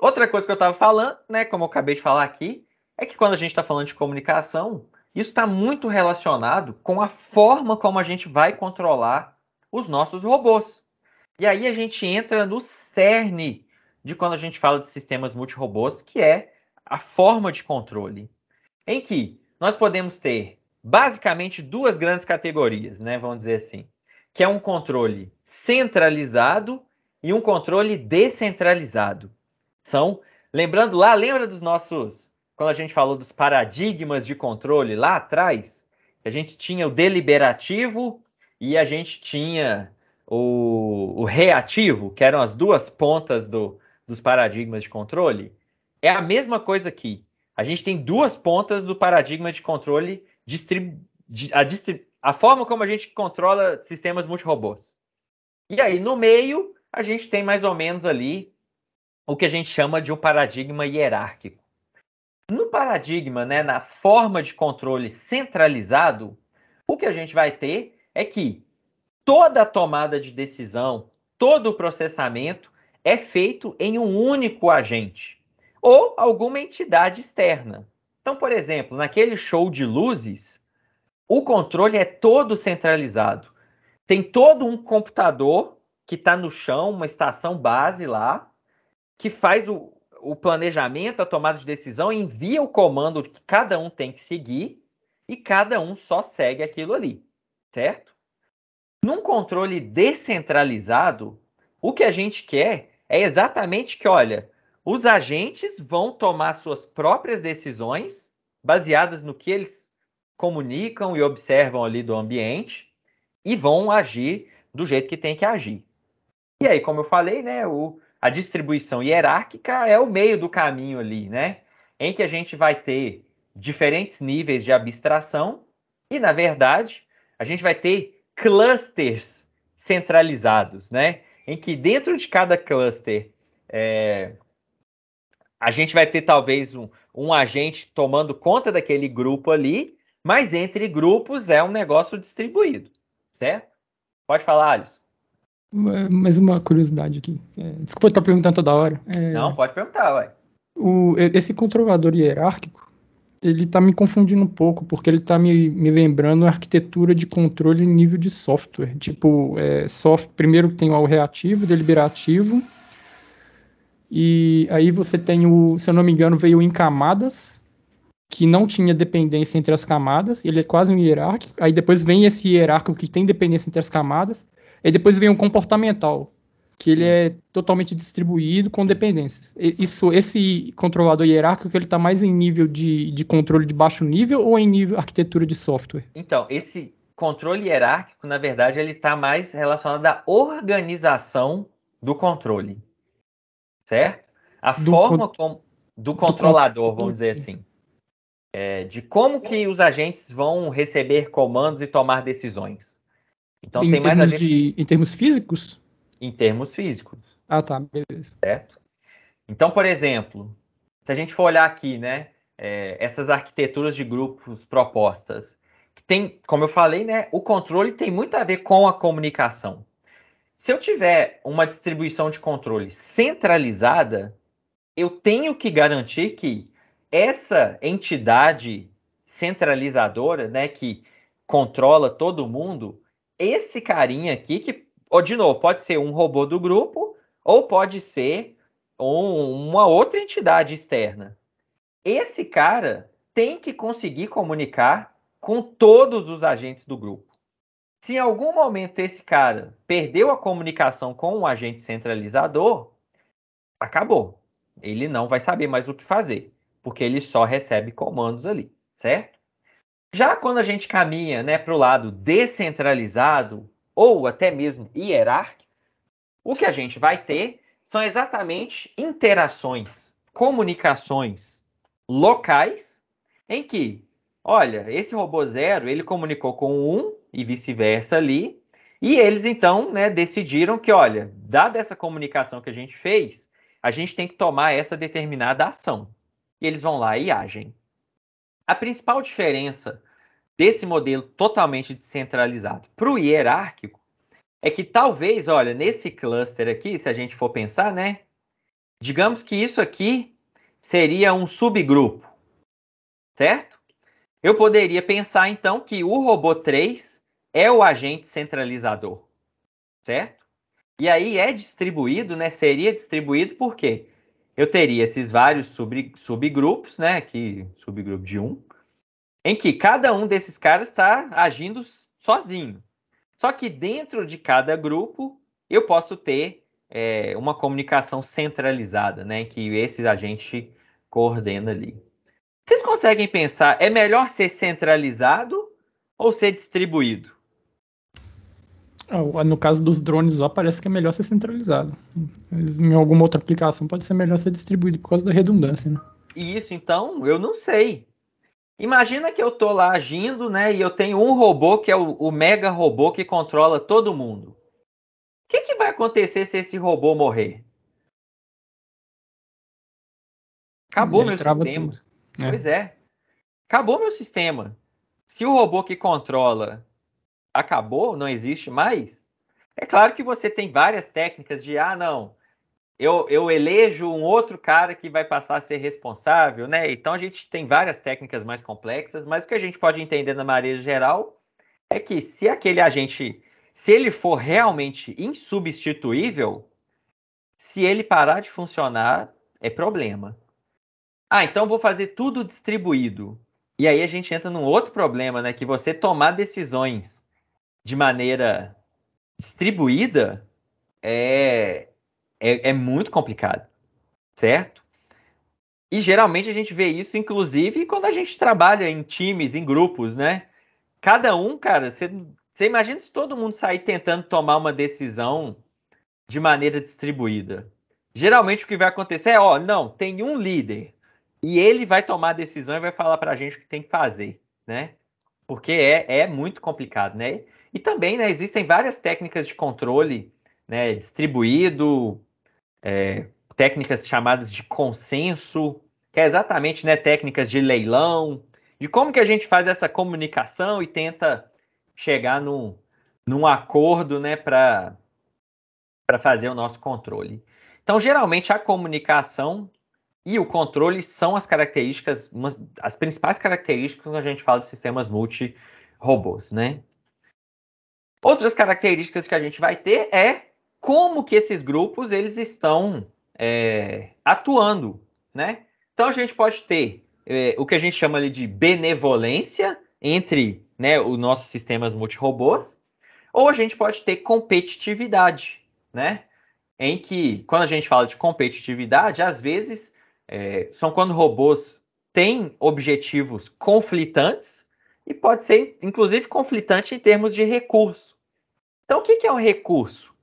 Outra coisa que eu estava falando, né? Como eu acabei de falar aqui, é que quando a gente está falando de comunicação, isso está muito relacionado com a forma como a gente vai controlar os nossos robôs. E aí a gente entra no cerne de quando a gente fala de sistemas multirobôs, que é a forma de controle, em que nós podemos ter basicamente duas grandes categorias, né? Vamos dizer assim, que é um controle centralizado e um controle descentralizado. Lembrando lá, lembra dos nossos, quando a gente falou dos paradigmas de controle lá atrás, a gente tinha o deliberativo e a gente tinha o reativo, que eram as duas pontas dos paradigmas de controle. É a mesma coisa aqui. A gente tem duas pontas do paradigma de controle, a forma como a gente controla sistemas multirobôs. E aí, no meio, a gente tem mais ou menos ali o que a gente chama de um paradigma hierárquico. No paradigma, né, na forma de controle centralizado, o que a gente vai ter é que toda a tomada de decisão, todo o processamento é feito em um único agente ou alguma entidade externa. Então, por exemplo, naquele show de luzes, o controle é todo centralizado. Tem todo um computador que está no chão, uma estação base lá, que faz o planejamento, a tomada de decisão, envia o comando que cada um tem que seguir e cada um só segue aquilo ali, certo? Num controle descentralizado, o que a gente quer é exatamente que, olha, os agentes vão tomar suas próprias decisões baseadas no que eles comunicam e observam ali do ambiente e vão agir do jeito que tem que agir. E aí, como eu falei, né, a distribuição hierárquica é o meio do caminho ali, né? Em que a gente vai ter diferentes níveis de abstração e, na verdade, a gente vai ter clusters centralizados, né? Em que dentro de cada cluster a gente vai ter talvez um agente tomando conta daquele grupo ali, mas entre grupos é um negócio distribuído, certo? Pode falar, Alisson. Mais uma curiosidade aqui. Desculpa estar perguntando toda hora. Não, pode perguntar, ué. Esse controlador hierárquico, Ele está me confundindo um pouco, porque ele está me lembrando a arquitetura de controle em nível de software. Tipo, primeiro tem o reativo, deliberativo, e aí você tem se eu não me engano, veio em camadas, que não tinha dependência entre as camadas, ele é quase um hierárquico. Aí depois vem esse hierárquico que tem dependência entre as camadas, aí depois vem um comportamental, que ele é totalmente distribuído com dependências. Esse controlador hierárquico, ele está mais em nível de controle de baixo nível ou em nível arquitetura de software? Então, esse controle hierárquico, na verdade, ele está mais relacionado à organização do controle, certo? A Do, forma como do do controlador, vamos controle dizer assim, de como que os agentes vão receber comandos e tomar decisões. Então, tem mais a ver em termos físicos? em termos físicos, Ah, tá, beleza. certo? Então, por exemplo, se a gente for olhar aqui, né, essas arquiteturas de grupos propostas, tem, como eu falei, né, o controle tem muito a ver com a comunicação. Se eu tiver uma distribuição de controle centralizada, eu tenho que garantir que essa entidade centralizadora, né, que controla todo mundo, esse carinha aqui, que, ou de novo, pode ser um robô do grupo, ou pode ser uma outra entidade externa. Esse cara tem que conseguir comunicar com todos os agentes do grupo. Se em algum momento esse cara perdeu a comunicação com o agente centralizador, acabou. Ele não vai saber mais o que fazer, porque ele só recebe comandos ali, certo? Já quando a gente caminha, né, para o lado descentralizado ou até mesmo hierárquico, o que a gente vai ter são exatamente interações, comunicações locais em que, olha, esse robô zero, ele comunicou com o um e vice-versa ali, e eles então, né, decidiram que, olha, dada essa comunicação que a gente fez, a gente tem que tomar essa determinada ação. E eles vão lá e agem. A principal diferença desse modelo totalmente descentralizado para o hierárquico é que talvez, olha, nesse cluster aqui, se a gente for pensar, né, digamos que isso aqui seria um subgrupo, certo? Eu poderia pensar então que o robô 3 é o agente centralizador, certo? E aí é distribuído, né? Seria distribuído por quê? Eu teria esses vários subgrupos, né? Aqui, subgrupo de um, em que cada um desses caras está agindo sozinho. Só que dentro de cada grupo eu posso ter uma comunicação centralizada, né? Em que esse agente coordena ali. Vocês conseguem pensar, é melhor ser centralizado ou ser distribuído? No caso dos drones lá, parece que é melhor ser centralizado. Mas em alguma outra aplicação pode ser melhor ser distribuído por causa da redundância, né? E isso, então, eu não sei. Imagina que eu estou lá agindo, né? E eu tenho um robô que é o mega robô que controla todo mundo. O que vai acontecer se esse robô morrer? Acabou Ele meu trava sistema. tudo. É. Pois é, acabou meu sistema. Se o robô que controla acabou, não existe mais, é claro que você tem várias técnicas de, não, eu elejo um outro cara que vai passar a ser responsável, né? Então a gente tem várias técnicas mais complexas, mas o que a gente pode entender na maneira geral é que se aquele agente, se ele for realmente insubstituível, se ele parar de funcionar, é problema. Então vou fazer tudo distribuído. E aí a gente entra num outro problema, né? Que você tomar decisões de maneira distribuída é muito complicado, certo? E geralmente a gente vê isso, inclusive, quando a gente trabalha em times, em grupos, né? Cada um, cara, você imagina se todo mundo sair tentando tomar uma decisão de maneira distribuída. Geralmente o que vai acontecer é, não, tem um líder e ele vai tomar a decisão e vai falar para a gente o que tem que fazer, né? Porque é muito complicado, né? E também, né, existem várias técnicas de controle, né, distribuído, técnicas chamadas de consenso, que é exatamente, né, técnicas de leilão, de como que a gente faz essa comunicação e tenta chegar num acordo, né, para fazer o nosso controle. Então, geralmente, a comunicação E o controle são as características, as principais características quando a gente fala de sistemas multi-robôs, né? Outras características que a gente vai ter é como que esses grupos eles estão atuando, né? Então a gente pode ter o que a gente chama ali de benevolência entre, né, os nossos sistemas multi-robôs, ou a gente pode ter competitividade, né? Em que, quando a gente fala de competitividade, às vezes são quando robôs têm objetivos conflitantes e pode ser, inclusive, conflitante em termos de recurso. Então, o que é um recurso?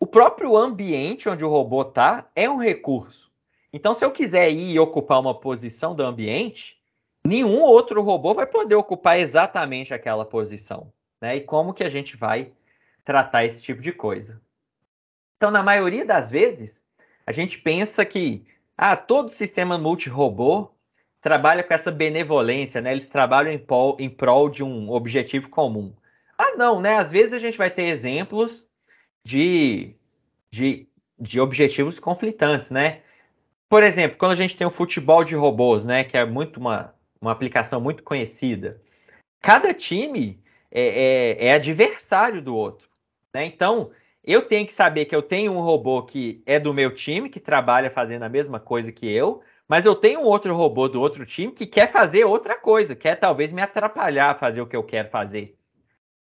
O próprio ambiente onde o robô está é um recurso. Então, se eu quiser ir e ocupar uma posição do ambiente, nenhum outro robô vai poder ocupar exatamente aquela posição, né? E como que a gente vai tratar esse tipo de coisa? Então, na maioria das vezes, a gente pensa que todo sistema multi-robô trabalha com essa benevolência, né? Eles trabalham em prol de um objetivo comum. Mas não, né? Às vezes a gente vai ter exemplos de, de, de objetivos conflitantes, né? Por exemplo, quando a gente tem o futebol de robôs, né? Que é muito uma aplicação muito conhecida. Cada time é adversário do outro, né? Então, eu tenho que saber que eu tenho um robô que é do meu time, que trabalha fazendo a mesma coisa que eu, mas eu tenho um outro robô do outro time que quer fazer outra coisa, quer talvez me atrapalhar a fazer o que eu quero fazer.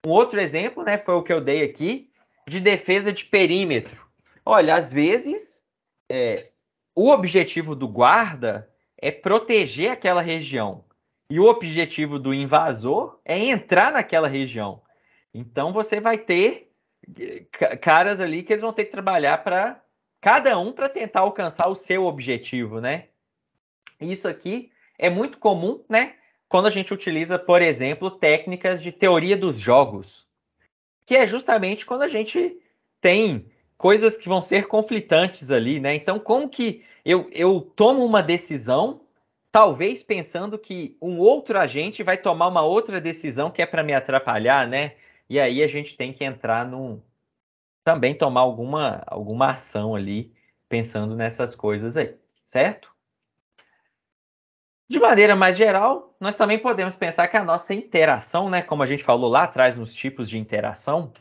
Um outro exemplo, né, foi o que eu dei aqui, de defesa de perímetro. Olha, às vezes, o objetivo do guarda é proteger aquela região. E o objetivo do invasor é entrar naquela região. Então você vai ter caras ali que eles vão ter que trabalhar para cada um para tentar alcançar o seu objetivo, né? Isso aqui é muito comum, né? Quando a gente utiliza, por exemplo, técnicas de teoria dos jogos, que é justamente quando a gente tem coisas que vão ser conflitantes ali, né? Então, como que eu tomo uma decisão, talvez pensando que um outro agente vai tomar uma outra decisão que é para me atrapalhar, né? E aí a gente tem que entrar também tomar alguma ação ali, pensando nessas coisas aí, certo? De maneira mais geral, nós também podemos pensar que a nossa interação, né, como a gente falou lá atrás nos tipos de interação,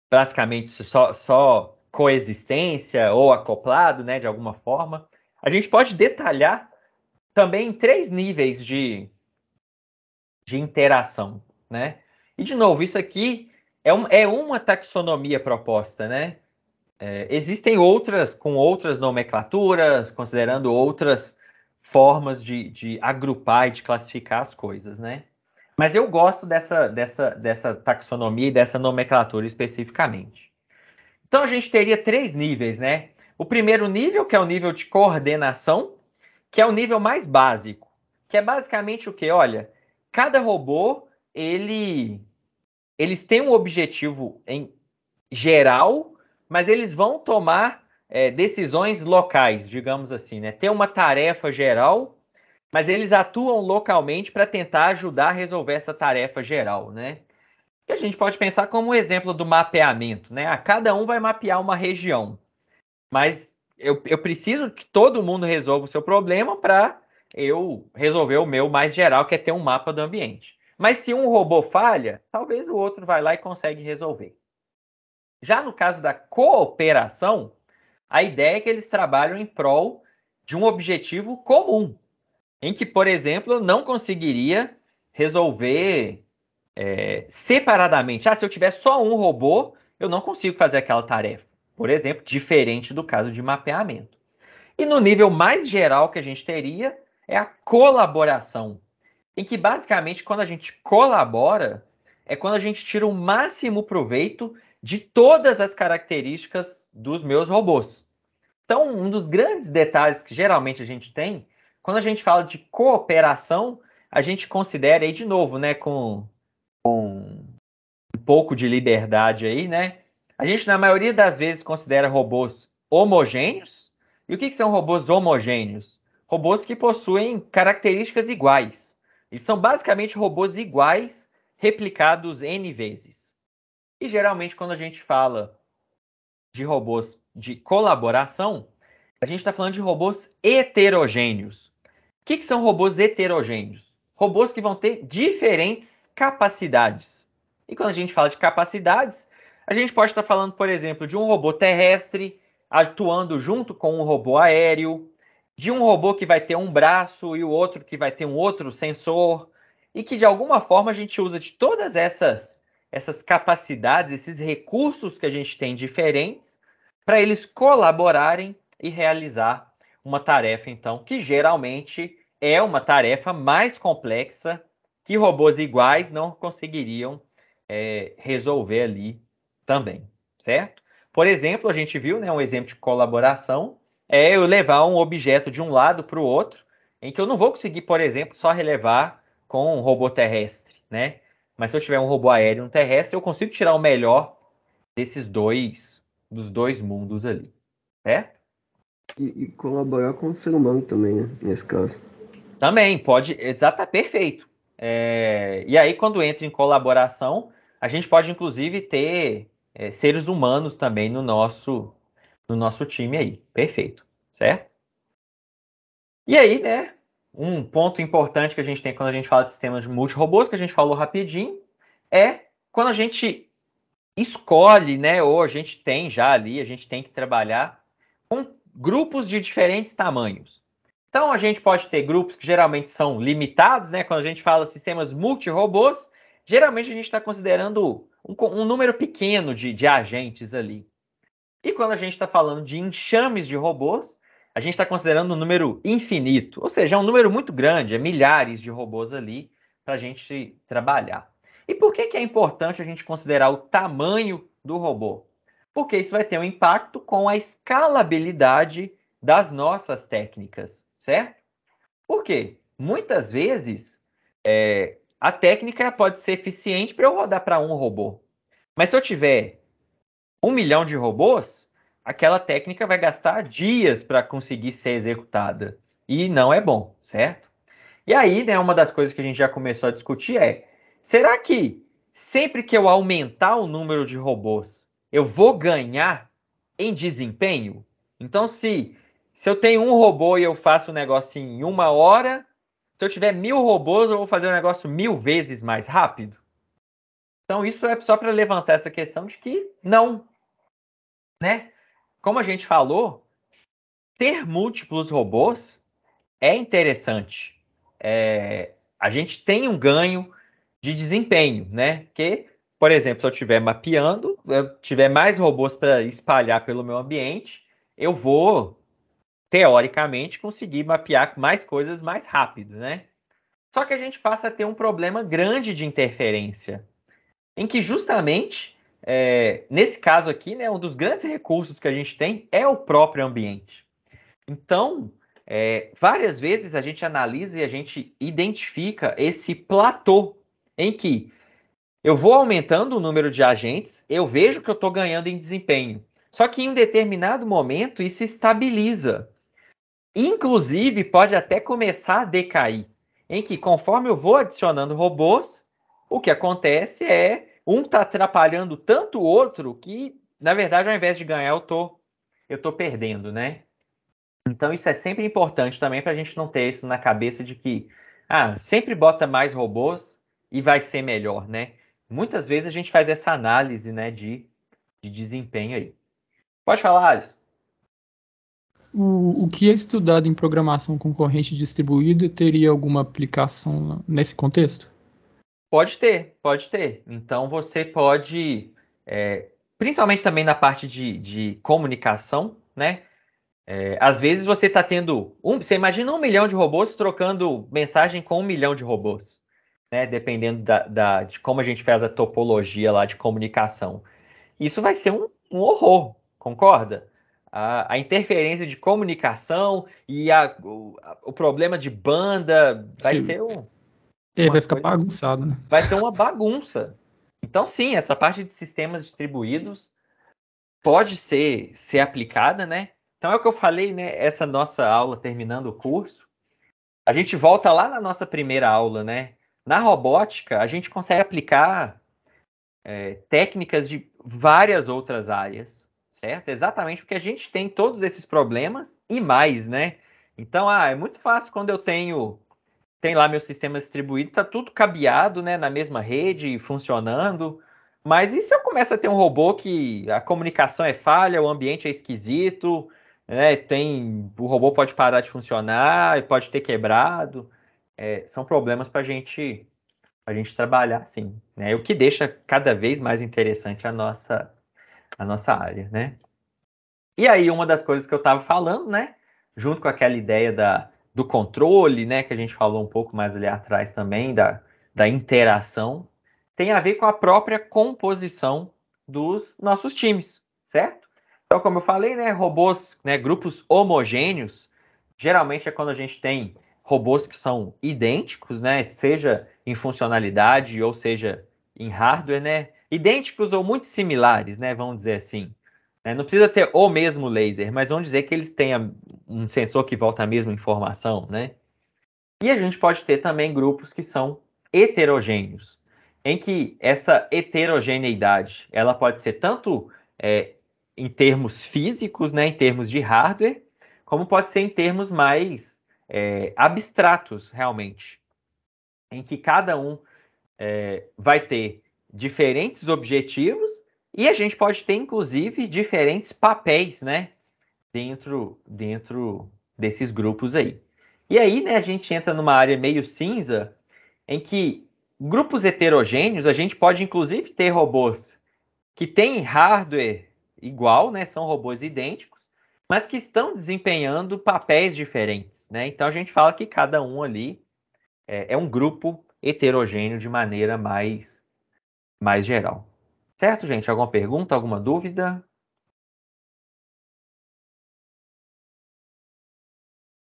basicamente só coexistência ou acoplado, né, de alguma forma. A gente pode detalhar também em 3 níveis de interação, né? E, de novo, isso aqui é uma taxonomia proposta, né? Existem outras, com outras nomenclaturas, considerando outras formas de agrupar e de classificar as coisas, né? Mas eu gosto dessa taxonomia e dessa nomenclatura especificamente. Então a gente teria 3 níveis, né? O primeiro nível, que é o nível de coordenação, que é o nível mais básico, que é basicamente o que? Olha, cada robô, eles têm um objetivo em geral, mas eles vão tomar decisões locais, digamos assim, né? Tem uma tarefa geral, mas eles atuam localmente para tentar ajudar a resolver essa tarefa geral, né? Que a gente pode pensar como um exemplo do mapeamento, né? Cada um vai mapear uma região, mas eu preciso que todo mundo resolva o seu problema para eu resolver o meu mais geral, que é ter um mapa do ambiente. Mas se um robô falha, talvez o outro vai lá e consegue resolver. Já no caso da cooperação, a ideia é que eles trabalham em prol de um objetivo comum, em que, por exemplo, eu não conseguiria resolver separadamente. Se eu tiver só um robô, eu não consigo fazer aquela tarefa. Por exemplo, diferente do caso de mapeamento. E no nível mais geral que a gente teria é a colaboração, em que basicamente quando a gente colabora é quando a gente tira o máximo proveito de todas as características dos meus robôs. Então, um dos grandes detalhes que geralmente a gente tem, quando a gente fala de cooperação, a gente considera aí de novo, né, com um pouco de liberdade aí, né? A gente, na maioria das vezes, considera robôs homogêneos. E o que são robôs homogêneos? Robôs que possuem características iguais. Eles são basicamente robôs iguais, replicados N vezes. E geralmente, quando a gente fala de robôs de colaboração, A gente está falando de robôs heterogêneos. O que são robôs heterogêneos? Robôs que vão ter diferentes capacidades. E quando a gente fala de capacidades, a gente pode estar falando, por exemplo, de um robô terrestre atuando junto com um robô aéreo, de um robô que vai ter um braço e o outro que vai ter um outro sensor, e que de alguma forma a gente usa de todas essas capacidades, esses recursos que a gente tem diferentes, para eles colaborarem e realizar uma tarefa, então, que geralmente é uma tarefa mais complexa que robôs iguais não conseguiriam resolver ali também, certo? Por exemplo, a gente viu, né, um exemplo de colaboração é eu levar um objeto de um lado para o outro, em que eu não vou conseguir, por exemplo, só relevar com um robô terrestre, né? Mas se eu tiver um robô aéreo e um terrestre, eu consigo tirar o melhor dos dois mundos ali, certo? E colaborar com o ser humano também, né? Nesse caso. Também pode, exata, perfeito. E aí, quando entra em colaboração, a gente pode inclusive ter seres humanos também no nosso time aí. Perfeito, certo? E aí, né? Um ponto importante que a gente tem quando a gente fala de sistemas de multirobôs, que a gente falou rapidinho, é quando a gente escolhe, né? Ou a gente tem já ali, a gente tem que trabalhar com grupos de diferentes tamanhos. Então, a gente pode ter grupos que geralmente são limitados, né? Quando a gente fala sistemas multirobôs, geralmente a gente está considerando um número pequeno de agentes ali. E quando a gente está falando de enxames de robôs, a gente está considerando um número infinito, ou seja, é um número muito grande, é milhares de robôs ali para a gente trabalhar. E por que é importante a gente considerar o tamanho do robô? Porque isso vai ter um impacto com a escalabilidade das nossas técnicas, certo? Por quê? Muitas vezes a técnica pode ser eficiente para eu rodar para um robô. Mas se eu tiver 1 milhão de robôs, aquela técnica vai gastar dias para conseguir ser executada. E não é bom, certo? E aí, né, uma das coisas que a gente já começou a discutir será que sempre que eu aumentar o número de robôs, eu vou ganhar em desempenho? Então, se eu tenho um robô e eu faço o negócio em 1 hora, se eu tiver 1.000 robôs, eu vou fazer o negócio 1.000 vezes mais rápido? Então, isso é só para levantar essa questão de que não, né? Como a gente falou, ter múltiplos robôs é interessante. A gente tem um ganho de desempenho, né? Porque, por exemplo, se eu estiver mapeando, eu tiver mais robôs para espalhar pelo meu ambiente, eu vou, teoricamente, conseguir mapear mais coisas mais rápido, né? Só que a gente passa a ter um problema grande de interferência, em que justamente, nesse caso aqui, né, um dos grandes recursos que a gente tem é o próprio ambiente. Então, várias vezes a gente analisa e a gente identifica esse platô em que eu vou aumentando o número de agentes, eu vejo que eu estou ganhando em desempenho. Só que em um determinado momento isso estabiliza. Inclusive, pode até começar a decair, em que conforme eu vou adicionando robôs, o que acontece é um está atrapalhando tanto o outro que, na verdade, ao invés de ganhar, eu tô perdendo, né? Então, isso é sempre importante também para a gente não ter isso na cabeça de que, sempre bota mais robôs e vai ser melhor, né? Muitas vezes a gente faz essa análise, né, de desempenho aí. Pode falar, Alisson? O que é estudado em programação concorrente distribuída teria alguma aplicação nesse contexto? Pode ter, pode ter. Então, você pode, principalmente também na parte de comunicação, né? Às vezes você está tendo, você imagina 1 milhão de robôs trocando mensagem com 1 milhão de robôs, né? Dependendo de como a gente faz a topologia lá de comunicação. Isso vai ser um horror, concorda? A interferência de comunicação e o problema de banda vai ser uma Vai ficar coisa, bagunçado, né? vai ser uma bagunça. Então, sim, essa parte de sistemas distribuídos pode ser aplicada, né? Então é o que eu falei, né? Essa nossa aula terminando o curso, a gente volta lá na nossa primeira aula, né? Na robótica, a gente consegue aplicar técnicas de várias outras áreas, certo? Exatamente porque a gente tem todos esses problemas e mais, né? Então, é muito fácil quando eu tem lá meu sistema distribuído, tá tudo cabeado, né, na mesma rede, funcionando. Mas e se eu começo a ter um robô que a comunicação é falha, o ambiente é esquisito, né, o robô pode parar de funcionar, pode ter quebrado. São problemas para a gente trabalhar, sim, né? O que deixa cada vez mais interessante a nossa área, né? E aí, uma das coisas que eu estava falando, né, junto com aquela ideia do controle, né, que a gente falou um pouco mais ali atrás também, da interação, tem a ver com a própria composição dos nossos times, certo? Então, como eu falei, né, robôs, né, grupos homogêneos, geralmente é quando a gente tem robôs que são idênticos, né, seja em funcionalidade ou seja em hardware, né, idênticos ou muito similares, né, vamos dizer assim. Não precisa ter o mesmo laser, mas vamos dizer que eles tenham um sensor que volta a mesma informação, né? E a gente pode ter também grupos que são heterogêneos, em que essa heterogeneidade ela pode ser tanto em termos físicos, né, em termos de hardware, como pode ser em termos mais abstratos, realmente, em que cada um vai ter diferentes objetivos e a gente pode ter, inclusive, diferentes papéis, né, dentro desses grupos aí. E aí, né, a gente entra numa área meio cinza, em que grupos heterogêneos, a gente pode, inclusive, ter robôs que têm hardware igual, né, são robôs idênticos, mas que estão desempenhando papéis diferentes, né? Então, a gente fala que cada um ali é um grupo heterogêneo de maneira mais geral. Certo, gente? Alguma pergunta, alguma dúvida?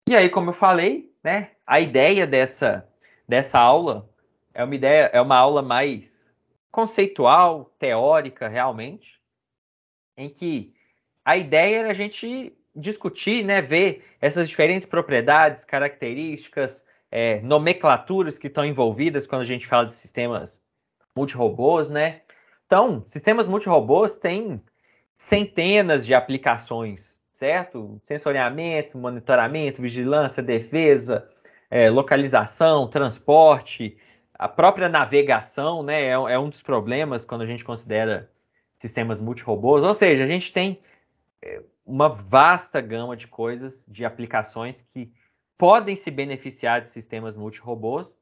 E aí, como eu falei, né, a ideia dessa aula é uma aula mais conceitual, teórica, realmente, em que a ideia era a gente discutir, né, ver essas diferentes propriedades, características, nomenclaturas que estão envolvidas quando a gente fala de sistemas multirobôs, né? Então, sistemas multirobôs têm centenas de aplicações, certo? Sensoriamento, monitoramento, vigilância, defesa, localização, transporte, a própria navegação, né? É um dos problemas quando a gente considera sistemas multirobôs. Ou seja, a gente tem uma vasta gama de coisas, de aplicações que podem se beneficiar de sistemas multirobôs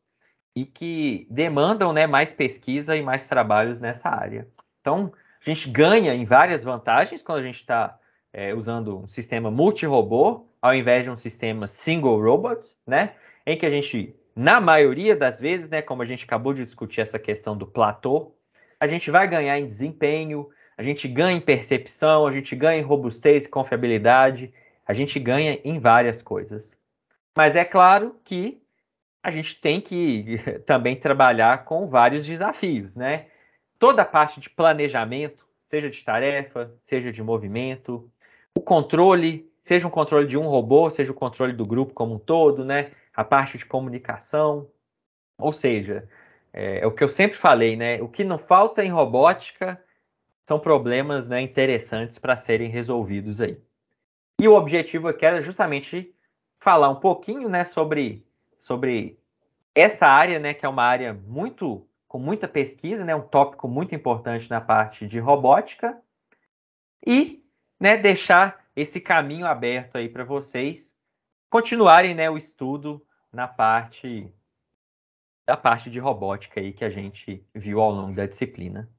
e que demandam, né, mais pesquisa e mais trabalhos nessa área. Então, a gente ganha em várias vantagens quando a gente está usando um sistema multi-robô ao invés de um sistema single robot, né? Em que a gente, na maioria das vezes, né, como a gente acabou de discutir essa questão do platô, a gente vai ganhar em desempenho, a gente ganha em percepção, a gente ganha em robustez e confiabilidade, a gente ganha em várias coisas. Mas é claro que a gente tem que também trabalhar com vários desafios, né? Toda a parte de planejamento, seja de tarefa, seja de movimento, o controle, seja um controle de um robô, seja o controle do grupo como um todo, né? A parte de comunicação, ou seja, o que eu sempre falei, né? O que não falta em robótica são problemas, né, interessantes para serem resolvidos aí. E o objetivo aqui era justamente falar um pouquinho, né, sobre essa área, né, que é uma área com muita pesquisa, né, um tópico muito importante na parte de robótica, e, né, deixar esse caminho aberto aí para vocês continuarem, né, o estudo da parte de robótica aí que a gente viu ao longo da disciplina.